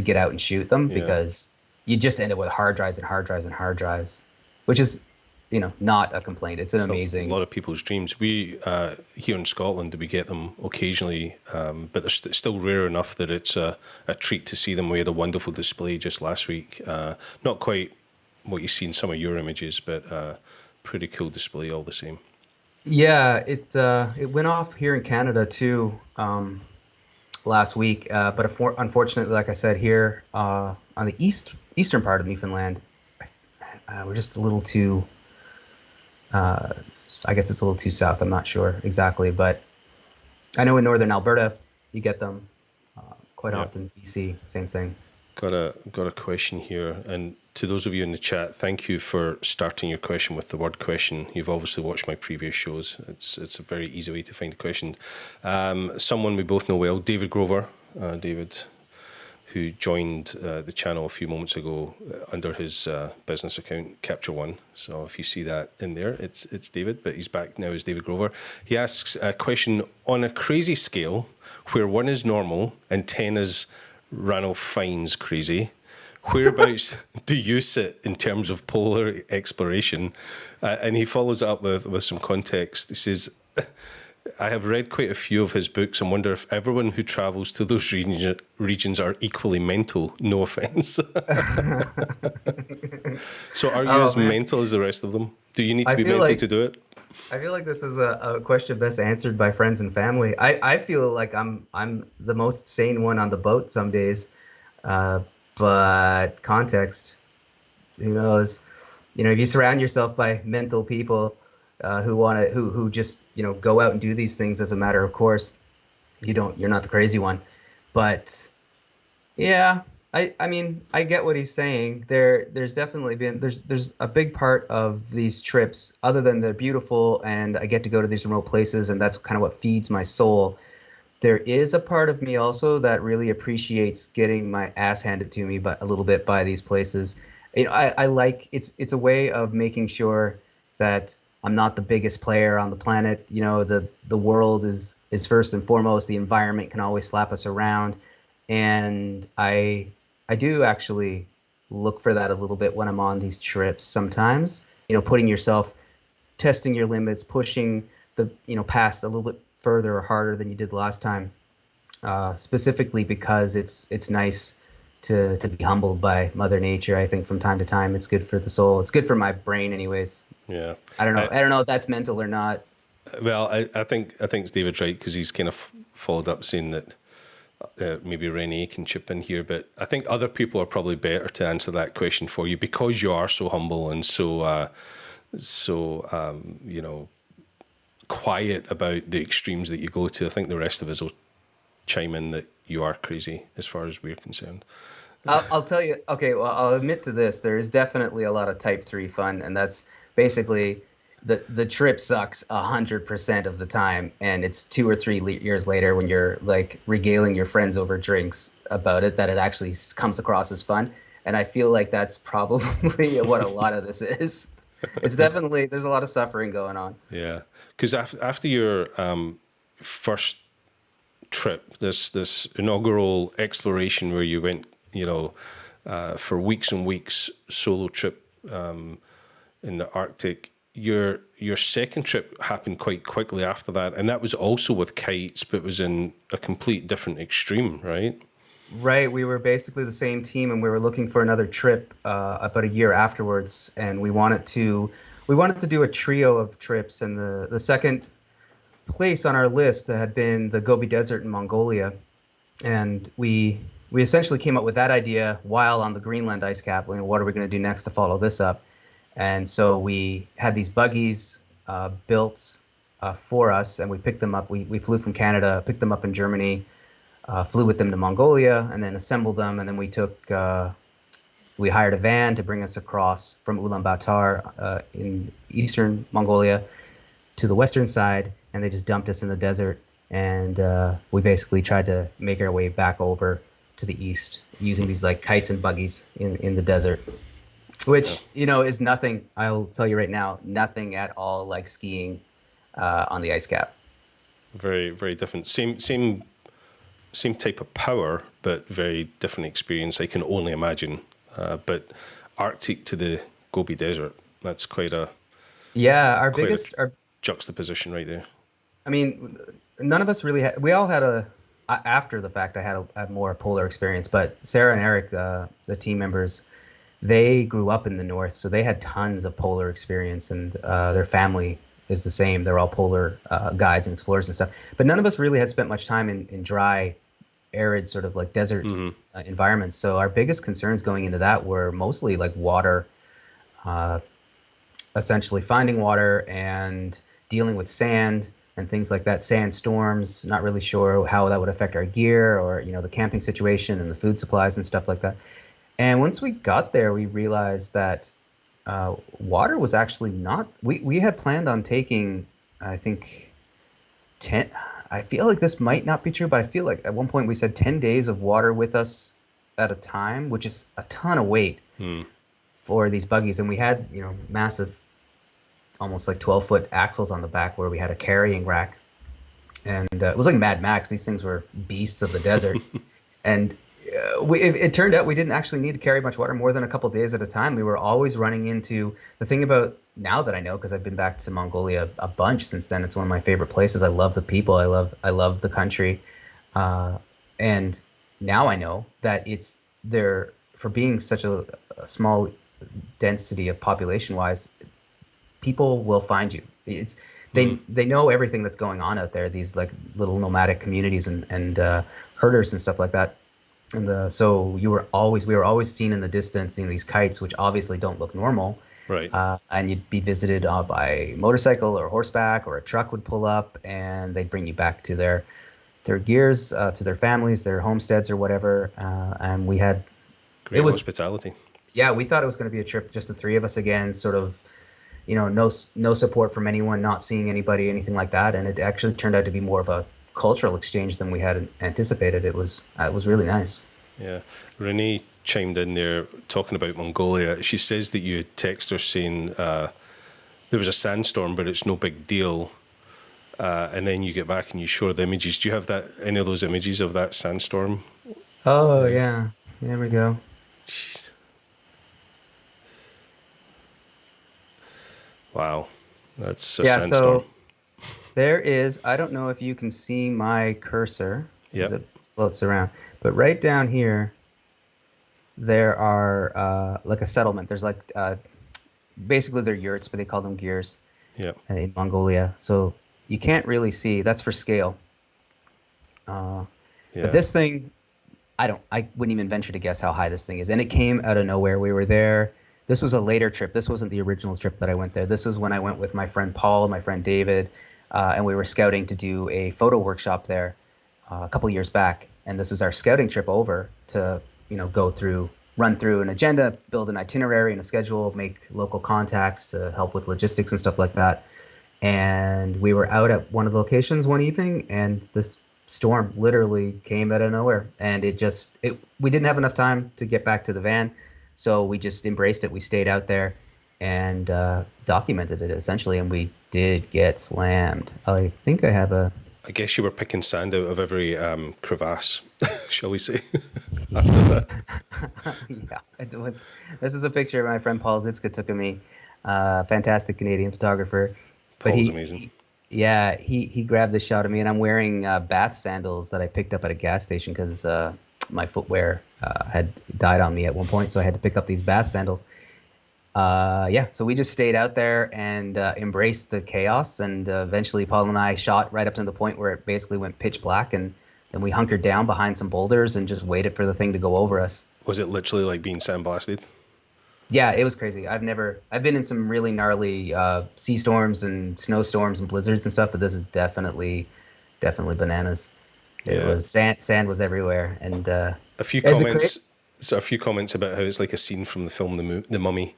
get out and shoot them, because you just end up with hard drives and hard drives and hard drives, which is, not a complaint. It's amazing. A lot of people's dreams. We here in Scotland, we get them occasionally, but they're still rare enough that it's a treat to see them. We had a wonderful display just last week. Not quite what you see in some of your images, but pretty cool display all the same. Yeah, it went off here in Canada too last week, but unfortunately, like I said, here on the eastern part of Newfoundland, we're just a little too. I guess it's a little too south. I'm not sure exactly, but I know in northern Alberta you get them quite often. BC, same thing. Got a question here, and to those of you in the chat, thank you for starting your question with the word question. You've obviously watched my previous shows. It's a very easy way to find a question. Someone we both know well, David Grover, David, who joined the channel a few moments ago under his business account, Capture One. So if you see that in there, it's David, but he's back now as David Grover. He asks a question: on a crazy scale, where 1 is normal and 10 is Ranulph Fiennes crazy, whereabouts do you sit in terms of polar exploration? And he follows it up with some context. He says, I have read quite a few of his books and wonder if everyone who travels to those regions are equally mental. No offense. So are you as mental as the rest of them? Do you need to be mental to do it? I feel like this is a question best answered by friends and family. I feel like I'm the most sane one on the boat some days, but context, who knows? If you surround yourself by mental people who just go out and do these things as a matter of course, you're not the crazy one. But yeah, I mean, I get what he's saying. There's definitely been there's a big part of these trips, other than they're beautiful and I get to go to these remote places and that's kind of what feeds my soul. There is a part of me also that really appreciates getting my ass handed to me, but a little bit by these places. I like it's a way of making sure that I'm not the biggest player on the planet. The world is first and foremost. The environment can always slap us around, and I do actually look for that a little bit when I'm on these trips. Sometimes, putting yourself, testing your limits, pushing the past a little bit further or harder than you did last time. Specifically because it's nice to be humbled by Mother Nature. I think from time to time it's good for the soul. It's good for my brain, anyways. Yeah. I don't know if that's mental or not. Well, I think David's right, because he's kind of followed up saying that maybe Renee can chip in here, but I think other people are probably better to answer that question for you, because you are so humble and so quiet about the extremes that you go to. I think the rest of us will chime in that you are crazy as far as we're concerned. I'll tell you. Okay, well, I'll admit to this. There is definitely a lot of Type 3 fun, and that's basically the trip sucks 100% of the time, and it's 2 or 3 years later when you're like regaling your friends over drinks about it that it actually comes across as fun. And I feel like that's probably what a lot of this is. It's definitely, there's a lot of suffering going on. Yeah, because after your first trip, this inaugural exploration where you went, for weeks and weeks, solo trip in the Arctic, your second trip happened quite quickly after that, and that was also with kites, but was in a complete different extreme, right? Right, we were basically the same team, and we were looking for another trip about a year afterwards, and we wanted to do a trio of trips, and the second place on our list had been the Gobi Desert in Mongolia, and we essentially came up with that idea while on the Greenland Ice Cap. You know, what are we going to do next to follow this up? And so we had these buggies built for us, and we picked them up. We flew from Canada, picked them up in Germany, flew with them to Mongolia, and then assembled them. And then we hired a van to bring us across from Ulaanbaatar in eastern Mongolia to the western side, and they just dumped us in the desert. And we basically tried to make our way back over to the east using these like kites and buggies in the desert, which, you know, is nothing. I'll tell you right now, nothing at all like skiing on the ice cap. Very, very different. Same type of power, but very different experience. I can only imagine. But Arctic to the Gobi Desert, that's quite a Yeah, our juxtaposition right there. I mean, none of us really had. We all had after the fact. I had a more polar experience, but Sarah and Eric, the team members, they grew up in the north, so they had tons of polar experience, and their family is the same. They're all polar guides and explorers and stuff. But none of us really had spent much time in dry, arid sort of like desert environments. So our biggest concerns going into that were mostly like water, essentially finding water and dealing with sand and things like that, sandstorms. Not really sure how that would affect our gear or, you know, the camping situation and the food supplies and stuff like that. And once we got there, we realized that water was actually not. We had planned on taking, I think, 10. I feel like this might not be true, but I feel like at one point we said 10 days of water with us at a time, which is a ton of weight for these buggies. And we had, you know, massive, almost like 12-foot axles on the back where we had a carrying rack. And it was like Mad Max. These things were beasts of the desert. And it turned out we didn't actually need to carry much water more than a couple days at a time. We were always running into the thing about now that I know, because I've been back to Mongolia a bunch since then. It's one of my favorite places. I love the people. I love the country. And now I know that it's there for being such a small density of population wise, people will find you. They know everything that's going on out there, these like little nomadic communities and herders and stuff like that. And so we were always seen in the distance seeing these kites, which obviously don't look normal. Right. And you'd be visited by motorcycle or horseback, or a truck would pull up and they'd bring you back to their gears, to their families, their homesteads or whatever. And we had great hospitality. Yeah, we thought it was going to be a trip, just the three of us again, sort of, you know, no support from anyone, not seeing anybody, anything like that. And it actually turned out to be more of a cultural exchange than we had anticipated. It was really nice. Yeah. Renee chimed in there talking about Mongolia. She says that you text her saying there was a sandstorm, but it's no big deal. And then you get back and you show the images. Do you have any of those images of that sandstorm? Oh, yeah. There we go. Jeez. Wow. That's a sandstorm. So there is, I don't know if you can see my cursor as it floats around, but right down here, there are like a settlement. There's like, basically they're yurts, but they call them gears in Mongolia. So you can't really see, that's for scale. But this thing, I wouldn't even venture to guess how high this thing is. And it came out of nowhere. We were there. This was a later trip. This wasn't the original trip that I went there. This was when I went with my friend Paul, my friend David, and we were scouting to do a photo workshop there a couple years back. And this was our scouting trip over to, you know, run through an agenda, build an itinerary and a schedule, make local contacts to help with logistics and stuff like that. And we were out at one of the locations one evening, and this storm literally came out of nowhere. And we didn't have enough time to get back to the van. So we just embraced it. We stayed out there and documented it essentially, and we did get slammed. I think I have I guess you were picking sand out of every crevasse, shall we say, after that. Yeah, it was. This is a picture my friend Paul Zitzka took of me, fantastic Canadian photographer. Paul's amazing. He grabbed this shot of me, and I'm wearing bath sandals that I picked up at a gas station because my footwear had died on me at one point, so I had to pick up these bath sandals. So we just stayed out there and embraced the chaos, and eventually Paul and I shot right up to the point where it basically went pitch black, and then we hunkered down behind some boulders and just waited for the thing to go over us. Was it literally like being sandblasted? Yeah, it was crazy. I've been in some really gnarly sea storms and snowstorms and blizzards and stuff, but this is definitely bananas. It was sand was everywhere, and a few comments. So a few comments about how it's like a scene from the film The Mummy.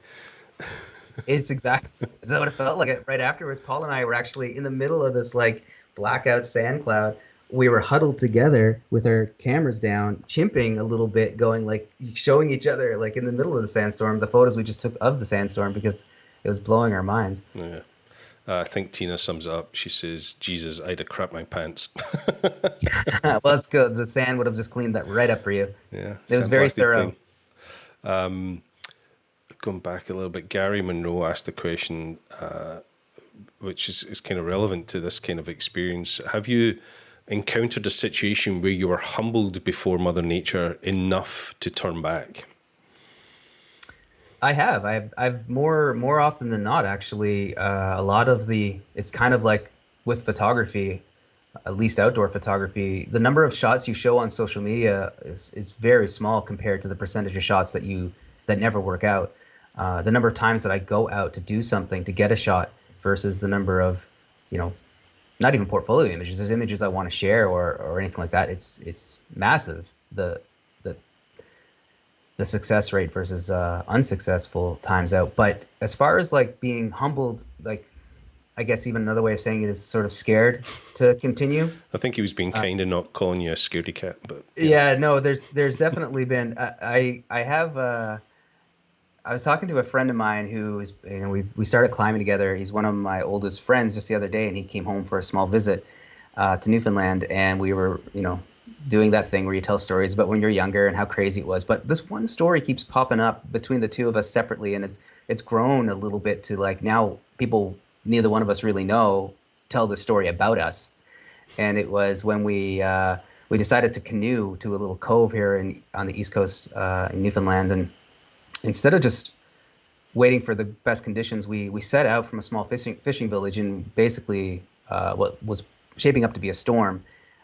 Is that what it felt like? Right afterwards, Paul and I were actually in the middle of this like blackout sand cloud. We were huddled together with our cameras down, chimping a little bit, going like showing each other like in the middle of the sandstorm the photos we just took of the sandstorm because it was blowing our minds. Yeah. I think Tina sums it up. She says, Jesus, I'd have crapped my pants. Well, that's good. The sand would have just cleaned that right up for you. Yeah. It was very thorough. Going back a little bit, Gary Monroe asked a question, which is kind of relevant to this kind of experience. Have you encountered a situation where you were humbled before Mother Nature enough to turn back? I have. I've more often than not, actually. A lot of it's kind of like with photography, at least outdoor photography, the number of shots you show on social media is very small compared to the percentage of shots that never work out. The number of times that I go out to do something to get a shot versus the number of, not even portfolio images, there's images I want to share or anything like that. It's massive. The success rate versus unsuccessful times out. But as far as like being humbled, like I guess even another way of saying it is sort of scared to continue. I think he was being kind and not calling you a scaredy cat, but yeah, no, there's definitely been. I was talking to a friend of mine who is, we started climbing together. He's one of my oldest friends just the other day, and he came home for a small visit to Newfoundland, and we were, doing that thing where you tell stories about when you're younger and how crazy it was. But this one story keeps popping up between the two of us separately, and it's grown a little bit to like now people neither one of us really know tell the story about us. And it was when we decided to canoe to a little cove here on the East Coast in Newfoundland, and instead of just waiting for the best conditions, we set out from a small fishing village in basically what was shaping up to be a storm.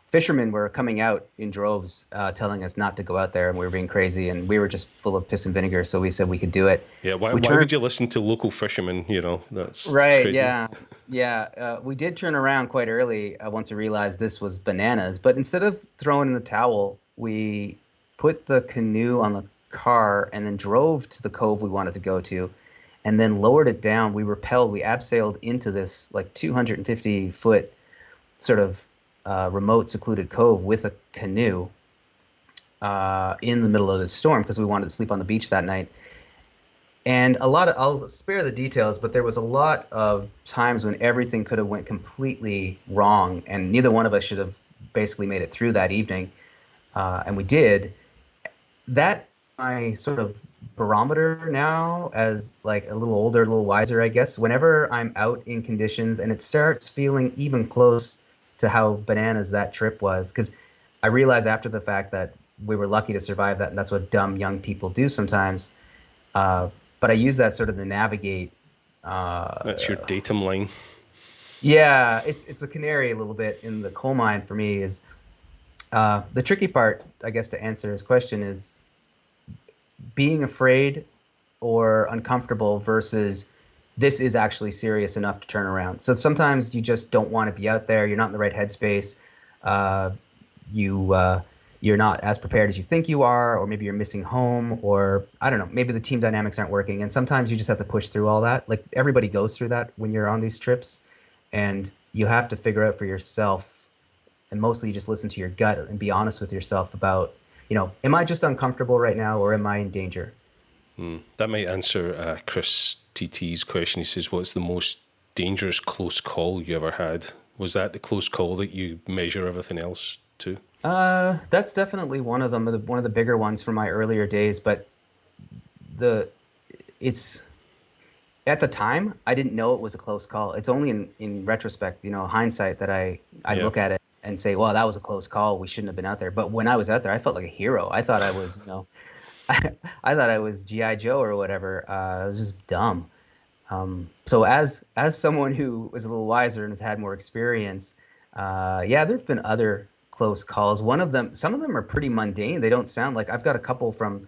Fishermen were coming out in droves telling us not to go out there, and we were being crazy, and we were just full of piss and vinegar, so we said we could do it. Yeah, why would you listen to local fishermen? That's right, crazy. Yeah. We did turn around quite early once we realized this was bananas, but instead of throwing in the towel, we put the canoe on the car and then drove to the cove we wanted to go to, and then lowered it down. We abseiled into this like 250-foot sort of remote secluded cove with a canoe in the middle of the storm because we wanted to sleep on the beach that night. And I'll spare the details, but there was a lot of times when everything could have went completely wrong, and neither one of us should have basically made it through that evening, and we did. That my sort of barometer now, as like a little older, a little wiser, I guess. Whenever I'm out in conditions and it starts feeling even close to how bananas that trip was, because I realized after the fact that we were lucky to survive that, and that's what dumb young people do sometimes. But I use that sort of to navigate. That's your datum line. Yeah, it's the canary a little bit in the coal mine for me. Is the tricky part, I guess, to answer his question is being afraid or uncomfortable versus this is actually serious enough to turn around. So sometimes you just don't want to be out there. You're not in the right headspace. You're not as prepared as you think you are, or maybe you're missing home, or I don't know, maybe the team dynamics aren't working. And sometimes you just have to push through all that. Like everybody goes through that when you're on these trips, and you have to figure out for yourself, and mostly you just listen to your gut and be honest with yourself about, am I just uncomfortable right now, or am I in danger? That might answer Chris TT's question. He says, what's the most dangerous close call you ever had? Was that the close call that you measure everything else to? That's definitely one of them, one of the bigger ones from my earlier days. But it's at the time I didn't know it was a close call. It's only in retrospect, hindsight, that I look at it and say, well, that was a close call. We shouldn't have been out there. But when I was out there, I felt like a hero. I thought I was, I thought I was G.I. Joe or whatever. I was just dumb. So as someone who is a little wiser and has had more experience, yeah, there've been other close calls. Some of them are pretty mundane. They don't sound like, I've got a couple from,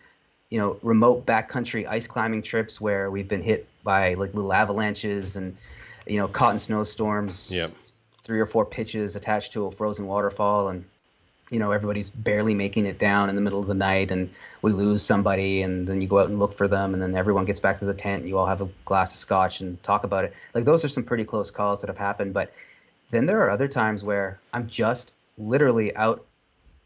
remote backcountry ice climbing trips where we've been hit by like little avalanches and, caught in snowstorms, Yep. 3 or 4 pitches attached to a frozen waterfall, and everybody's barely making it down in the middle of the night, and we lose somebody, and then you go out and look for them, and then everyone gets back to the tent, and you all have a glass of scotch and talk about it. Like, those are some pretty close calls that have happened. But then there are other times where I'm just literally out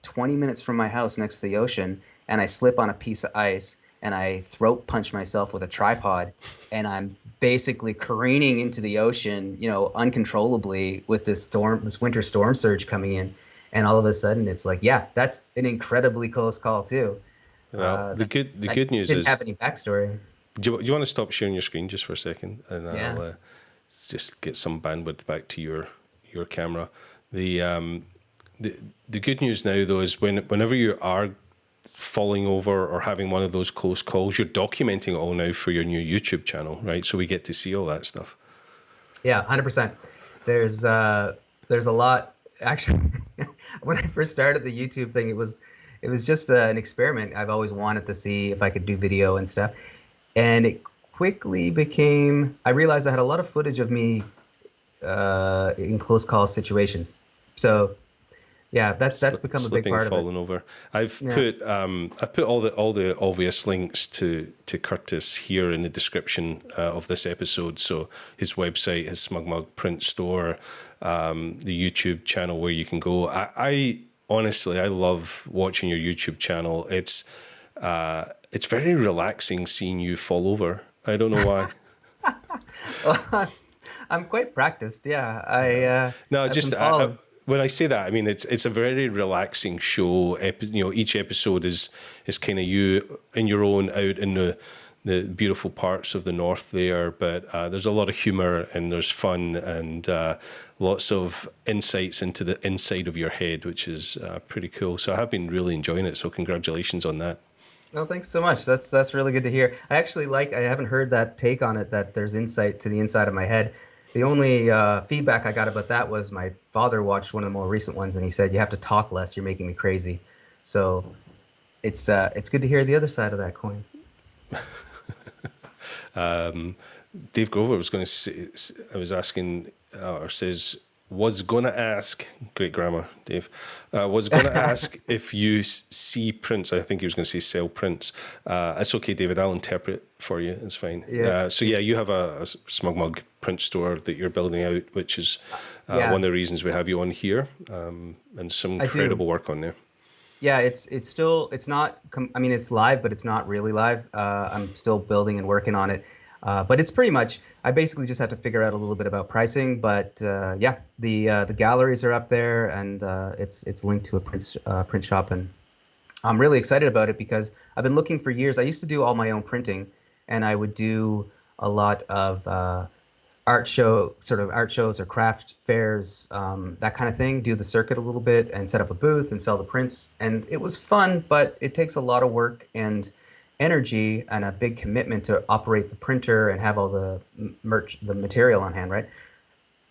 20 minutes from my house next to the ocean, and I slip on a piece of ice, and I throat punch myself with a tripod, and I'm basically careening into the ocean, uncontrollably with this winter storm surge coming in. And all of a sudden, it's like, yeah, that's an incredibly close call too. Well, the good news didn't is, have any backstory. do you want to stop sharing your screen just for a second, and Yeah. I'll just get some bandwidth back to your camera. The good news now though is whenever you are falling over or having one of those close calls, you're documenting it all now for your new YouTube channel, right? So we get to see all that stuff. Yeah, 100%. There's a lot. Actually, when I first started the YouTube thing, it was just an experiment. I've always wanted to see if I could do video and stuff, and it quickly became. I realized I had a lot of footage of me in close call situations. So, yeah, that's become a big part of it. Falling over. I've put all the obvious links to Curtis here in the description of this episode. So his website, his SmugMug print store, the YouTube channel where you can go. I honestly love watching your YouTube channel. It's very relaxing seeing you fall over. I don't know why. Well, I'm quite practiced. Yeah, when I say that, I mean it's a very relaxing show. Each episode is kind of you in your own out in the beautiful parts of the north there, but there's a lot of humor and there's fun and lots of insights into the inside of your head, which is pretty cool. So I have been really enjoying it. So congratulations on that. No, thanks so much. That's really good to hear. I haven't heard that take on it, that there's insight to the inside of my head. The only feedback I got about that was my father watched one of the more recent ones, and he said, "You have to talk less. You're making me crazy." So it's good to hear the other side of that coin. Dave Grover was going to say, I was asking, or says, was going to ask, great grammar, Dave, was going to ask if you see prints. I think he was going to say sell prints. It's okay, David, I'll interpret for you. It's fine. Yeah. So you have a SmugMug print store that you're building out, which is one of the reasons we have you on here, and some incredible work on there. Yeah, it's not, I mean, it's live, but it's not really live. I'm still building and working on it. But it's pretty much, I basically just have to figure out a little bit about pricing. But the galleries are up there, and it's linked to a print shop. And I'm really excited about it because I've been looking for years. I used to do all my own printing, and I would do a lot of art shows or craft fairs, that kind of thing, do the circuit a little bit and set up a booth and sell the prints. And it was fun, but it takes a lot of work and energy and a big commitment to operate the printer and have all the material on hand, right?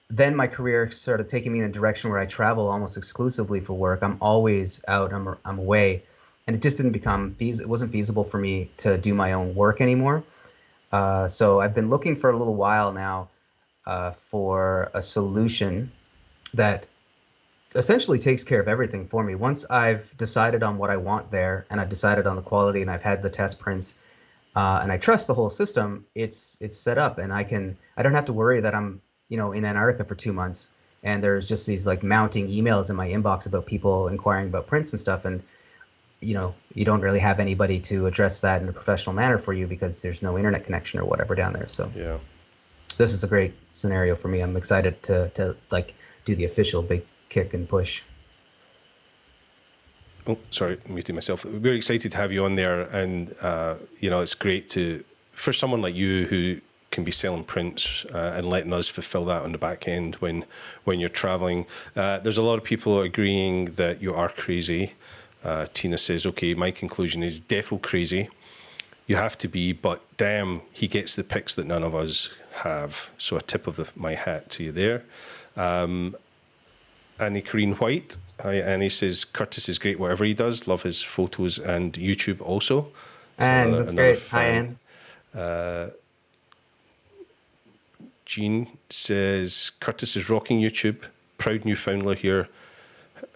Then my career started taking me in a direction where I travel almost exclusively for work. I'm always out, I'm away. And it just didn't it wasn't feasible for me to do my own work anymore. So I've been looking for a little while now for a solution that essentially takes care of everything for me. Once I've decided on what I want there, and I've decided on the quality, and I've had the test prints, and I trust the whole system, it's set up, and I don't have to worry that I'm in Antarctica for 2 months, and there's just these like mounting emails in my inbox about people inquiring about prints and stuff, and you don't really have anybody to address that in a professional manner for you because there's no internet connection or whatever down there. So yeah, this is a great scenario for me. I'm excited to like do the official big kick and push. Oh, sorry, muting myself. We're excited to have you on there, and it's great for someone like you who can be selling prints and letting us fulfill that on the back end when you're traveling. There's a lot of people agreeing that you are crazy. Tina says, okay, my conclusion is defo crazy. You have to be, but damn, he gets the pics that none of us have. So a tip of my hat to you there. Annie Corrine White. Hi, Annie says, Curtis is great whatever he does. Love his photos and YouTube also. So and that's great. fan. Hi, Anne. Jean says, Curtis is rocking YouTube. Proud Newfoundlander here.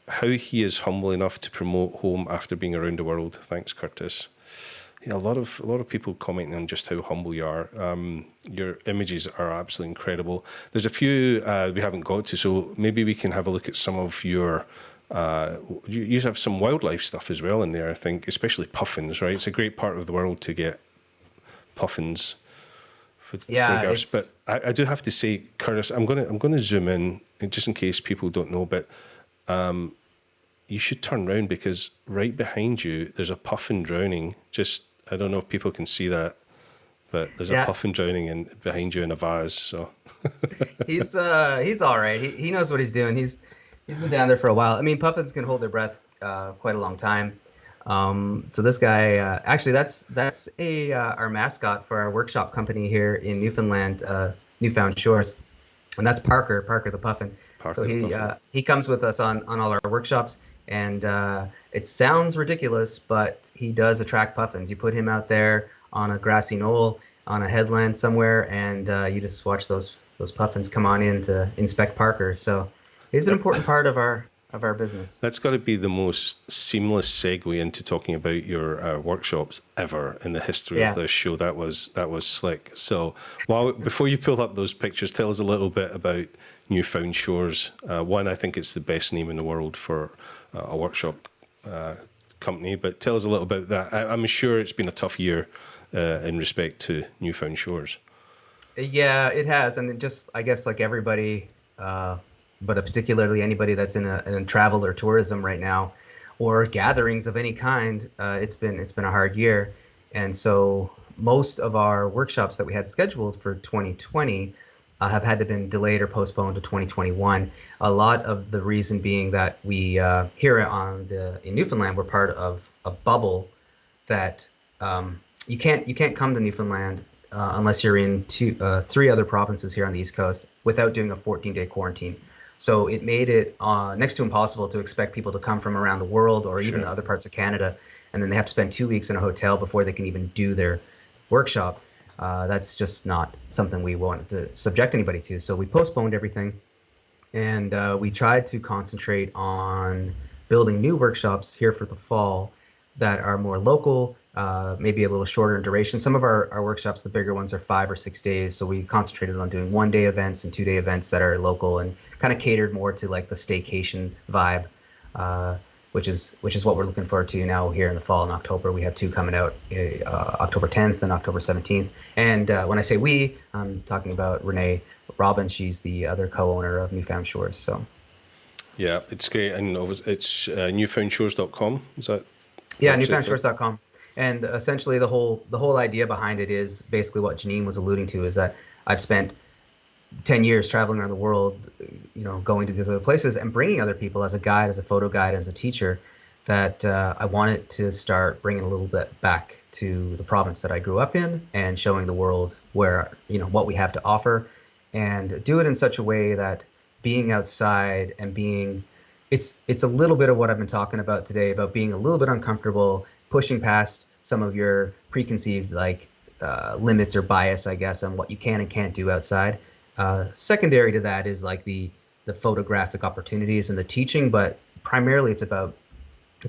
How he is humble enough to promote home after being around the world. Thanks, Curtis. You know, a lot of people commenting on just how humble you are. Your images are absolutely incredible. There's a few we haven't got to, so maybe we can have a look at some of your. You have some wildlife stuff as well in there, I think, especially puffins. Right, it's a great part of the world to get puffins. Photographs. But I do have to say, Curtis, I'm gonna zoom in just in case people don't know, but. You should turn around because right behind you there's a puffin drowning. Just I don't know if people can see that, but there's a puffin drowning behind you in a vase. So he's all right. He knows what he's doing. He's been down there for a while. I mean, puffins can hold their breath quite a long time. So this guy actually that's our mascot for our workshop company here in Newfoundland, Newfound Shores, and that's Parker the puffin. So he comes with us on all our workshops, and it sounds ridiculous, but he does attract puffins. You put him out there on a grassy knoll, on a headland somewhere, and you just watch those puffins come on in to inspect Parker. So he's an important part of our business. That's got to be the most seamless segue into talking about your workshops ever in the history of the show. That was slick. So before you pull up those pictures, tell us a little bit about Newfound Shores. One, I think it's the best name in the world for a workshop company, but tell us a little about that. I'm sure it's been a tough year in respect to Newfound Shores. Yeah, it has, and I guess like everybody, but particularly anybody that's in travel or tourism right now, or gatherings of any kind, it's been a hard year, and so most of our workshops that we had scheduled for 2020 have had to been delayed or postponed to 2021. A lot of the reason being that we here in Newfoundland, we're part of a bubble that you can't come to Newfoundland unless you're in three other provinces here on the East Coast without doing a 14-day quarantine. So it made it next to impossible to expect people to come from around the world or even other parts of Canada, and then they have to spend 2 weeks in a hotel before they can even do their workshop. That's just not something we wanted to subject anybody to. So we postponed everything, and we tried to concentrate on building new workshops here for the fall that are more local, maybe a little shorter in duration. Some of our workshops, the bigger ones, are 5 or 6 days. So we concentrated on doing 1-day events and 2-day events that are local and kind of catered more to like the staycation vibe, which is what we're looking forward to now here in the fall in October. We have 2 coming out, October 10th and October 17th. And when I say we, I'm talking about Renee Robbins. She's the other co-owner of Newfound Shores. So yeah, it's great. And it's newfoundshores.com. Is that? Yeah, newfoundshores.com. And essentially the whole idea behind it is basically what Janine was alluding to, is that I've spent 10 years traveling around the world, going to these other places and bringing other people as a guide, as a photo guide, as a teacher, that I wanted to start bringing a little bit back to the province that I grew up in and showing the world where, what we have to offer, and do it in such a way that being outside and it's a little bit of what I've been talking about today, about being a little bit uncomfortable, pushing past some of your preconceived limits or bias, I guess, on what you can and can't do outside. Secondary to that is like the photographic opportunities and the teaching, but primarily it's about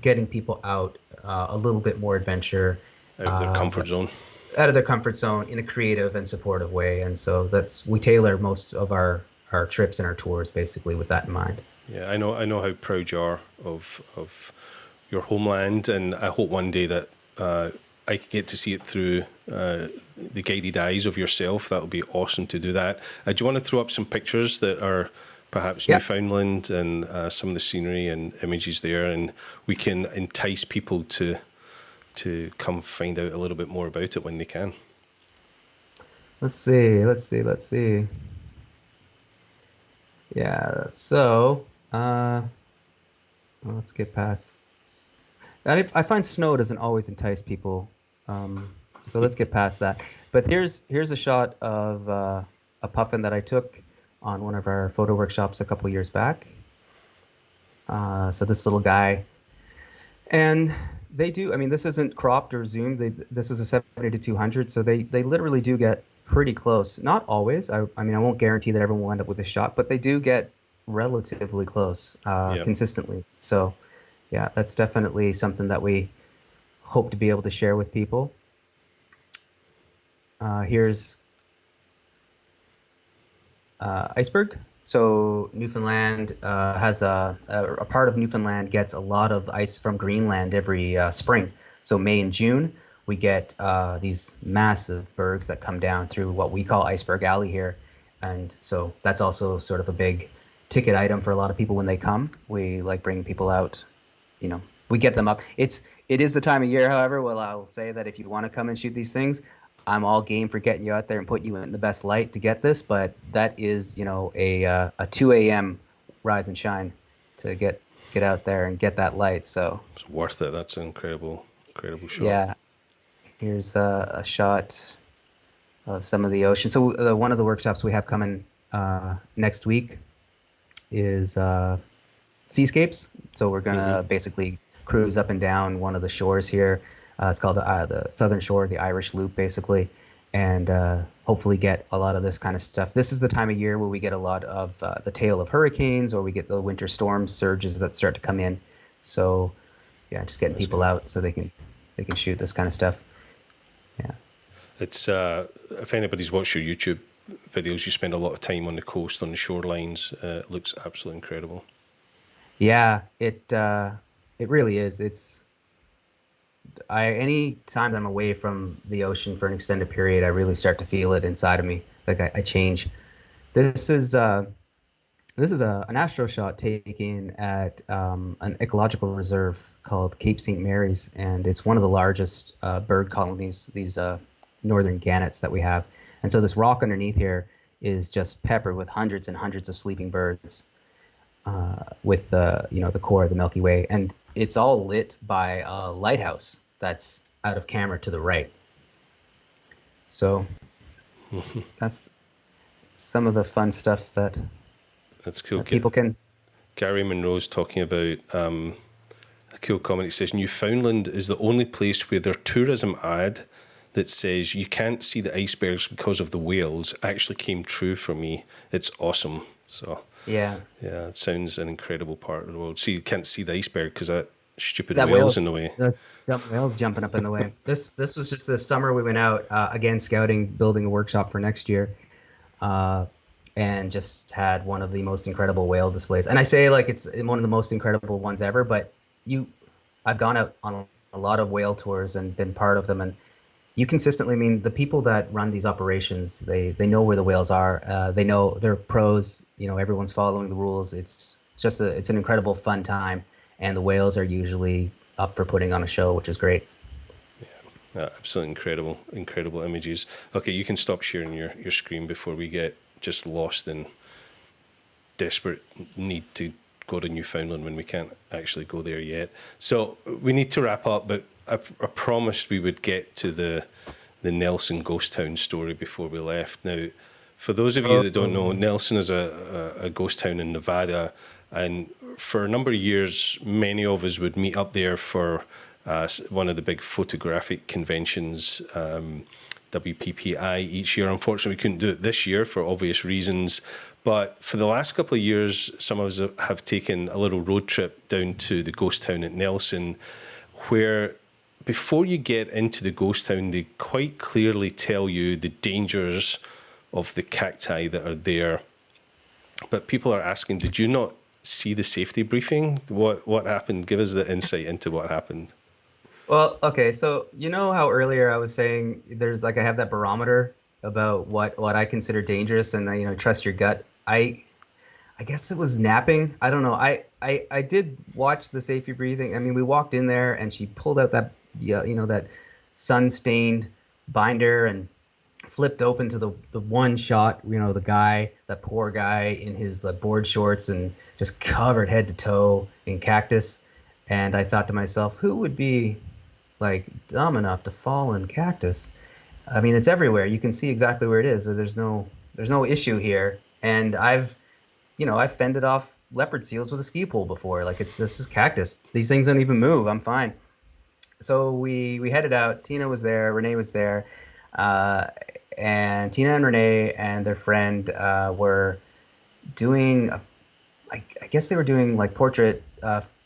getting people out a little bit more adventure. Out of their comfort zone. Out of their comfort zone in a creative and supportive way. And so we tailor most of our trips and our tours basically with that in mind. Yeah, I know how proud you are of your homeland, and I hope one day that I could get to see it through the guided eyes of yourself. That would be awesome to do that. Do you want to throw up some pictures that are perhaps Newfoundland and some of the scenery and images there, and we can entice people to come find out a little bit more about it when they can? Let's see. Yeah, so well, let's get past. I find snow doesn't always entice people, so let's get past that. But here's a shot of a puffin that I took on one of our photo workshops a couple years back. So this little guy, and they do. I mean, this isn't cropped or zoomed. This is a 70 to 200, so they literally do get pretty close. Not always. I mean, I won't guarantee that everyone will end up with a shot, but they do get relatively close Yeah. consistently. So yeah, that's definitely something that we hope to be able to share with people. Here's iceberg. So Newfoundland has a part of Newfoundland gets a lot of ice from Greenland every spring. So May and June, we get these massive bergs that come down through what we call Iceberg Alley here. And so that's also sort of a big ticket item for a lot of people when they come. We like bringing people out, you know, we get them up. It is the time of year, however, well, I'll say that if you want to come and shoot these things, I'm all game for getting you out there and putting you in the best light to get this, but that is, a 2 a.m. rise and shine to get out there and get that light. So It's worth it. That's an incredible shot. yeah, here's a shot of some of the ocean. So one of the workshops we have coming next week is seascapes. So we're gonna basically cruise up and down one of the shores here. It's called the Southern Shore, the Irish Loop, basically, and hopefully get a lot of this kind of stuff. This is the time of year where we get a lot of the tail of hurricanes, or we get the winter storm surges that start to come in. So yeah, just getting people out so they can shoot this kind of stuff. Yeah. It's if anybody's watched your YouTube videos, you spend a lot of time on the coast, on the shorelines. It looks absolutely incredible. Yeah, it really is. Any time that I'm away from the ocean for an extended period, I really start to feel it inside of me. Like I change. This is an astro shot taken at an ecological reserve called Cape St. Mary's, and it's one of the largest bird colonies, these northern gannets that we have. And so this rock underneath here is just peppered with hundreds and hundreds of sleeping birds, with the core of the Milky Way, and it's all lit by a lighthouse that's out of camera to the right. So that's some of the fun stuff that That's cool. people can. Gary Monroe's talking about a cool comment. He says Newfoundland is the only place where their tourism ad that says you can't see the icebergs because of the whales actually came true for me. It's awesome. So Yeah, yeah, it sounds an incredible part of the world. See, you can't see the iceberg because that stupid that whale's in whales, the way. that's dumb whales jumping up in the way. This was just this summer we went out again scouting, building a workshop for next year, and just had one of the most incredible whale displays. And I say like it's one of the most incredible ones ever, but I've gone out on a lot of whale tours and been part of them, and you consistently, I mean, the people that run these operations, they know where the whales are. They know they're pros. Everyone's following the rules. It's an incredible fun time, and the whales are usually up for putting on a show, which is great. Absolutely incredible images. Okay, you can stop sharing your screen before we get just lost in desperate need to go to Newfoundland when we can't actually go there yet. So we need to wrap up, but I promised we would get to the Nelson ghost town story before we left. Now, for those of you that don't know, Nelson is a ghost town in Nevada, and for a number of years, many of us would meet up there for one of the big photographic conventions, WPPI, each year. Unfortunately, we couldn't do it this year for obvious reasons. But for the last couple of years, some of us have taken a little road trip down to the ghost town at Nelson, where before you get into the ghost town, they quite clearly tell you the dangers of the cacti that are there. But people are asking, did you not see the safety briefing? What happened? Give us the insight into what happened. Well, okay, so you know how earlier I was saying there's like I have that barometer about what I consider dangerous, and trust your gut. I guess it was napping. I don't know. I did watch the safety briefing. I mean, we walked in there and she pulled out that that sun-stained binder and flipped open to the one shot, the guy, that poor guy in his board shorts and just covered head to toe in cactus. And I thought to myself, who would be like dumb enough to fall in cactus? I mean, it's everywhere. You can see exactly where it is. So there's no issue here. And I've fended off leopard seals with a ski pole before. Like it's just cactus. These things don't even move. I'm fine. So we headed out. Tina was there. Renee was there. And Tina and Renee and their friend were doing, I guess they were doing like portrait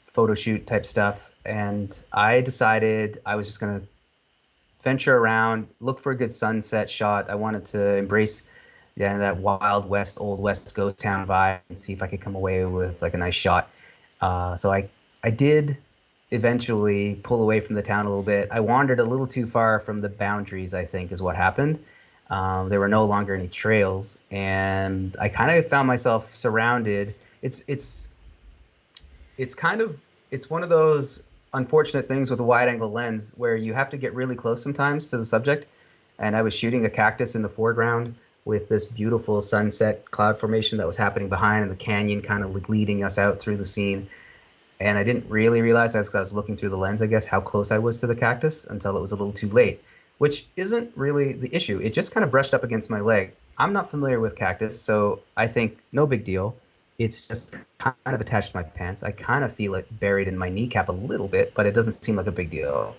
photo shoot type stuff. And I decided I was just going to venture around, look for a good sunset shot. I wanted to embrace that Wild West, Old West ghost town vibe and see if I could come away with like a nice shot. So I did eventually pull away from the town a little bit. I wandered a little too far from the boundaries, I think, is what happened. There were no longer any trails, and I kind of found myself surrounded. It's one of those unfortunate things with a wide-angle lens where you have to get really close sometimes to the subject. And I was shooting a cactus in the foreground with this beautiful sunset cloud formation that was happening behind, and the canyon kind of like leading us out through the scene. And I didn't really realize, as I was looking through the lens, I guess, how close I was to the cactus until it was a little too late, which isn't really the issue. It just kind of brushed up against my leg. I'm not familiar with cactus, so I think no big deal. It's just kind of attached to my pants. I kind of feel it buried in my kneecap a little bit, but it doesn't seem like a big deal.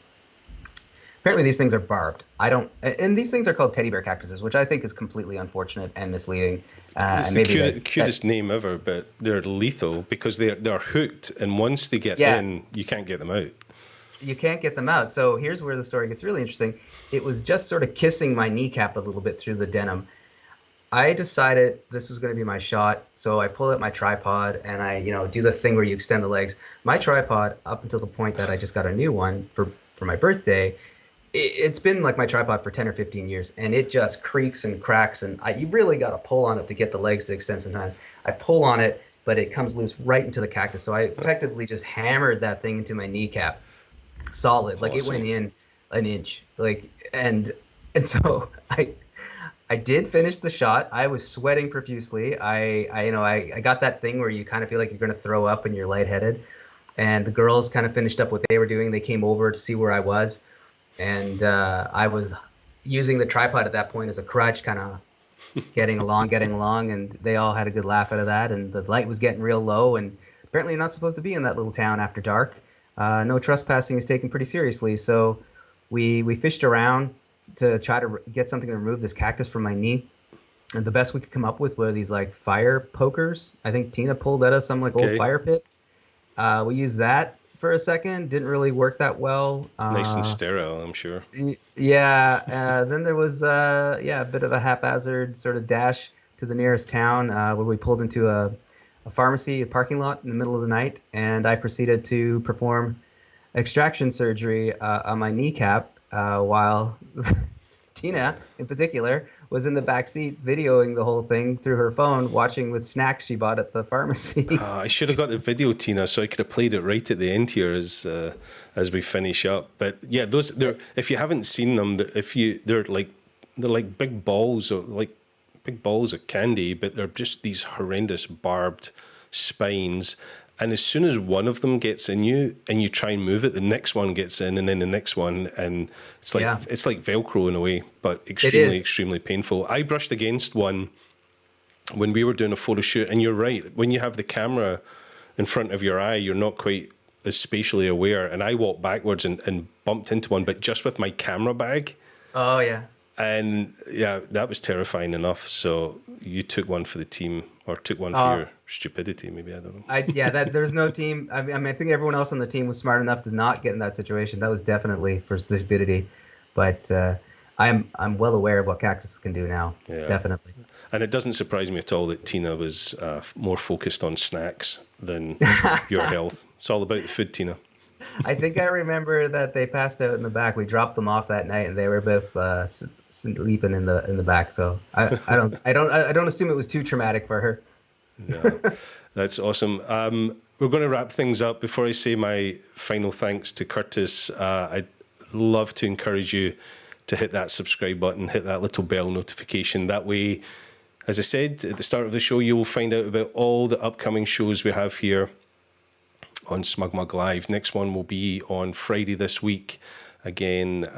Apparently these things are barbed. And these things are called teddy bear cactuses, which I think is completely unfortunate and misleading. It's the cutest name ever, but they're lethal because they're hooked, and once they get in, you can't get them out. You can't get them out. So here's where the story gets really interesting. It was just sort of kissing my kneecap a little bit through the denim. I decided this was going to be my shot, so I pull out my tripod and I, do the thing where you extend the legs. My tripod, up until the point that I just got a new one for my birthday, it's been like my tripod for 10 or 15 years, and it just creaks and cracks, and you really got to pull on it to get the legs to extend sometimes. I pull on it, but it comes loose right into the cactus, so I effectively just hammered that thing into my kneecap, solid. Like, awesome. It went in an inch, and so I did finish the shot. I was sweating profusely. I got that thing where you kind of feel like you're going to throw up and you're lightheaded, and the girls kind of finished up what they were doing. They came over to see where I was. And I was using the tripod at that point as a crutch, kind of getting along, and they all had a good laugh out of that. And the light was getting real low, and apparently you're not supposed to be in that little town after dark. No trespassing is taken pretty seriously. So we fished around to try to get something to remove this cactus from my knee. And the best we could come up with were these like fire pokers. I think Tina pulled out of some old fire pit. We used that for a second. Didn't really work that well. Nice and sterile, I'm sure. Yeah. Then there was a bit of a haphazard sort of dash to the nearest town where we pulled into a pharmacy, a parking lot in the middle of the night, and I proceeded to perform extraction surgery on my kneecap while Tina, in particular, was in the back seat videoing the whole thing through her phone, watching with snacks she bought at the pharmacy. I should have got the video, Tina, so I could have played it right at the end here as we finish up. But yeah, they're if you haven't seen them, they're like big balls of candy, but they're just these horrendous barbed spines. And as soon as one of them gets in you and you try and move it, the next one gets in, and then the next one, and it's like Velcro in a way, but extremely painful. I brushed against one when we were doing a photo shoot, and you're right. When you have the camera in front of your eye, you're not quite as spatially aware. And I walked backwards and bumped into one, but just with my camera bag. Oh yeah. And yeah, that was terrifying enough. So you took one for the team, or took one for your stupidity, maybe, I don't know. There's no team. I mean, I think everyone else on the team was smart enough to not get in that situation. That was definitely for stupidity. But I'm well aware of what cactus can do now. Yeah. Definitely. And it doesn't surprise me at all that Tina was more focused on snacks than your health. It's all about the food, Tina. I think I remember that they passed out in the back. We dropped them off that night, and they were both sleeping in the back. So I don't assume it was too traumatic for her. Yeah, that's awesome. We're going to wrap things up. Before I say my final thanks to Curtis, I'd love to encourage you to hit that subscribe button, hit that little bell notification. That way, as I said at the start of the show, you will find out about all the upcoming shows we have here on SmugMug Live. Next one will be on Friday this week. Again,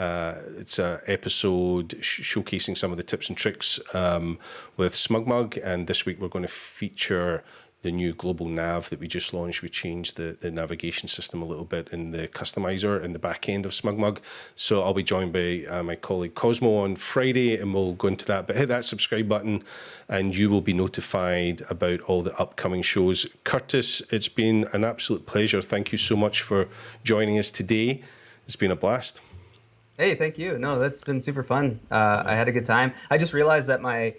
it's an episode showcasing some of the tips and tricks with SmugMug, and this week we're going to feature the new global nav that we just launched. We changed the navigation system a little bit in the customizer in the back end of SmugMug. So I'll be joined by my colleague Cosmo on Friday, and we'll go into that. But hit that subscribe button and you will be notified about all the upcoming shows. Curtis, it's been an absolute pleasure. Thank you so much for joining us today. It's been a blast. Hey, thank you. No, that's been super fun. I had a good time. I just realized that my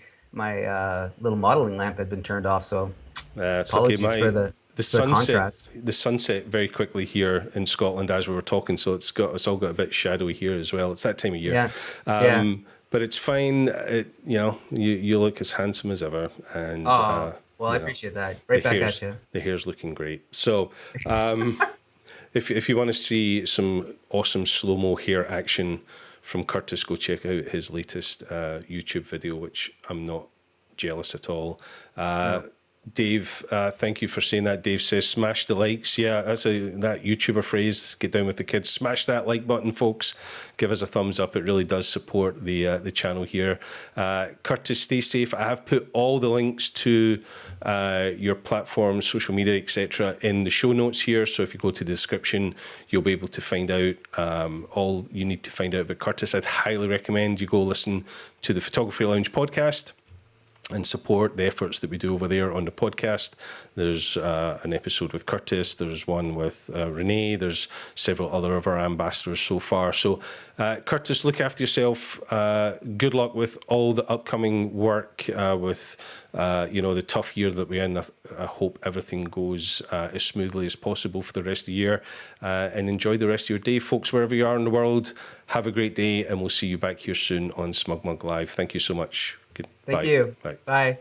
little modeling lamp had been turned off, so it's apologies okay. For the contrast. The sunset very quickly here in Scotland as we were talking, so it's all got a bit shadowy here as well. It's that time of year. Yeah. But it's fine. You look as handsome as ever, and well, I appreciate that. Right back at you. The hair's looking great. So, if you want to see some awesome slow-mo hair action from Curtis, go check out his latest YouTube video, which I'm not jealous at all. No. Dave, thank you for saying that. Dave says, smash the likes. Yeah, that's that YouTuber phrase, get down with the kids. Smash that like button, folks. Give us a thumbs up. It really does support the channel here. Curtis, stay safe. I have put all the links to your platforms, social media, etc. in the show notes here. So if you go to the description, you'll be able to find out all you need to find out about Curtis. I'd highly recommend you go listen to the Photography Lounge podcast and support the efforts that we do over there on the podcast. There's an episode with Curtis. There's one with Renee. There's several other of our ambassadors so far. So, Curtis, look after yourself. Good luck with all the upcoming work with, the tough year that we're in. I hope everything goes as smoothly as possible for the rest of the year. And enjoy the rest of your day. Folks, wherever you are in the world, have a great day, and we'll see you back here soon on SmugMug Live. Thank you so much. Thank you. Bye. Bye.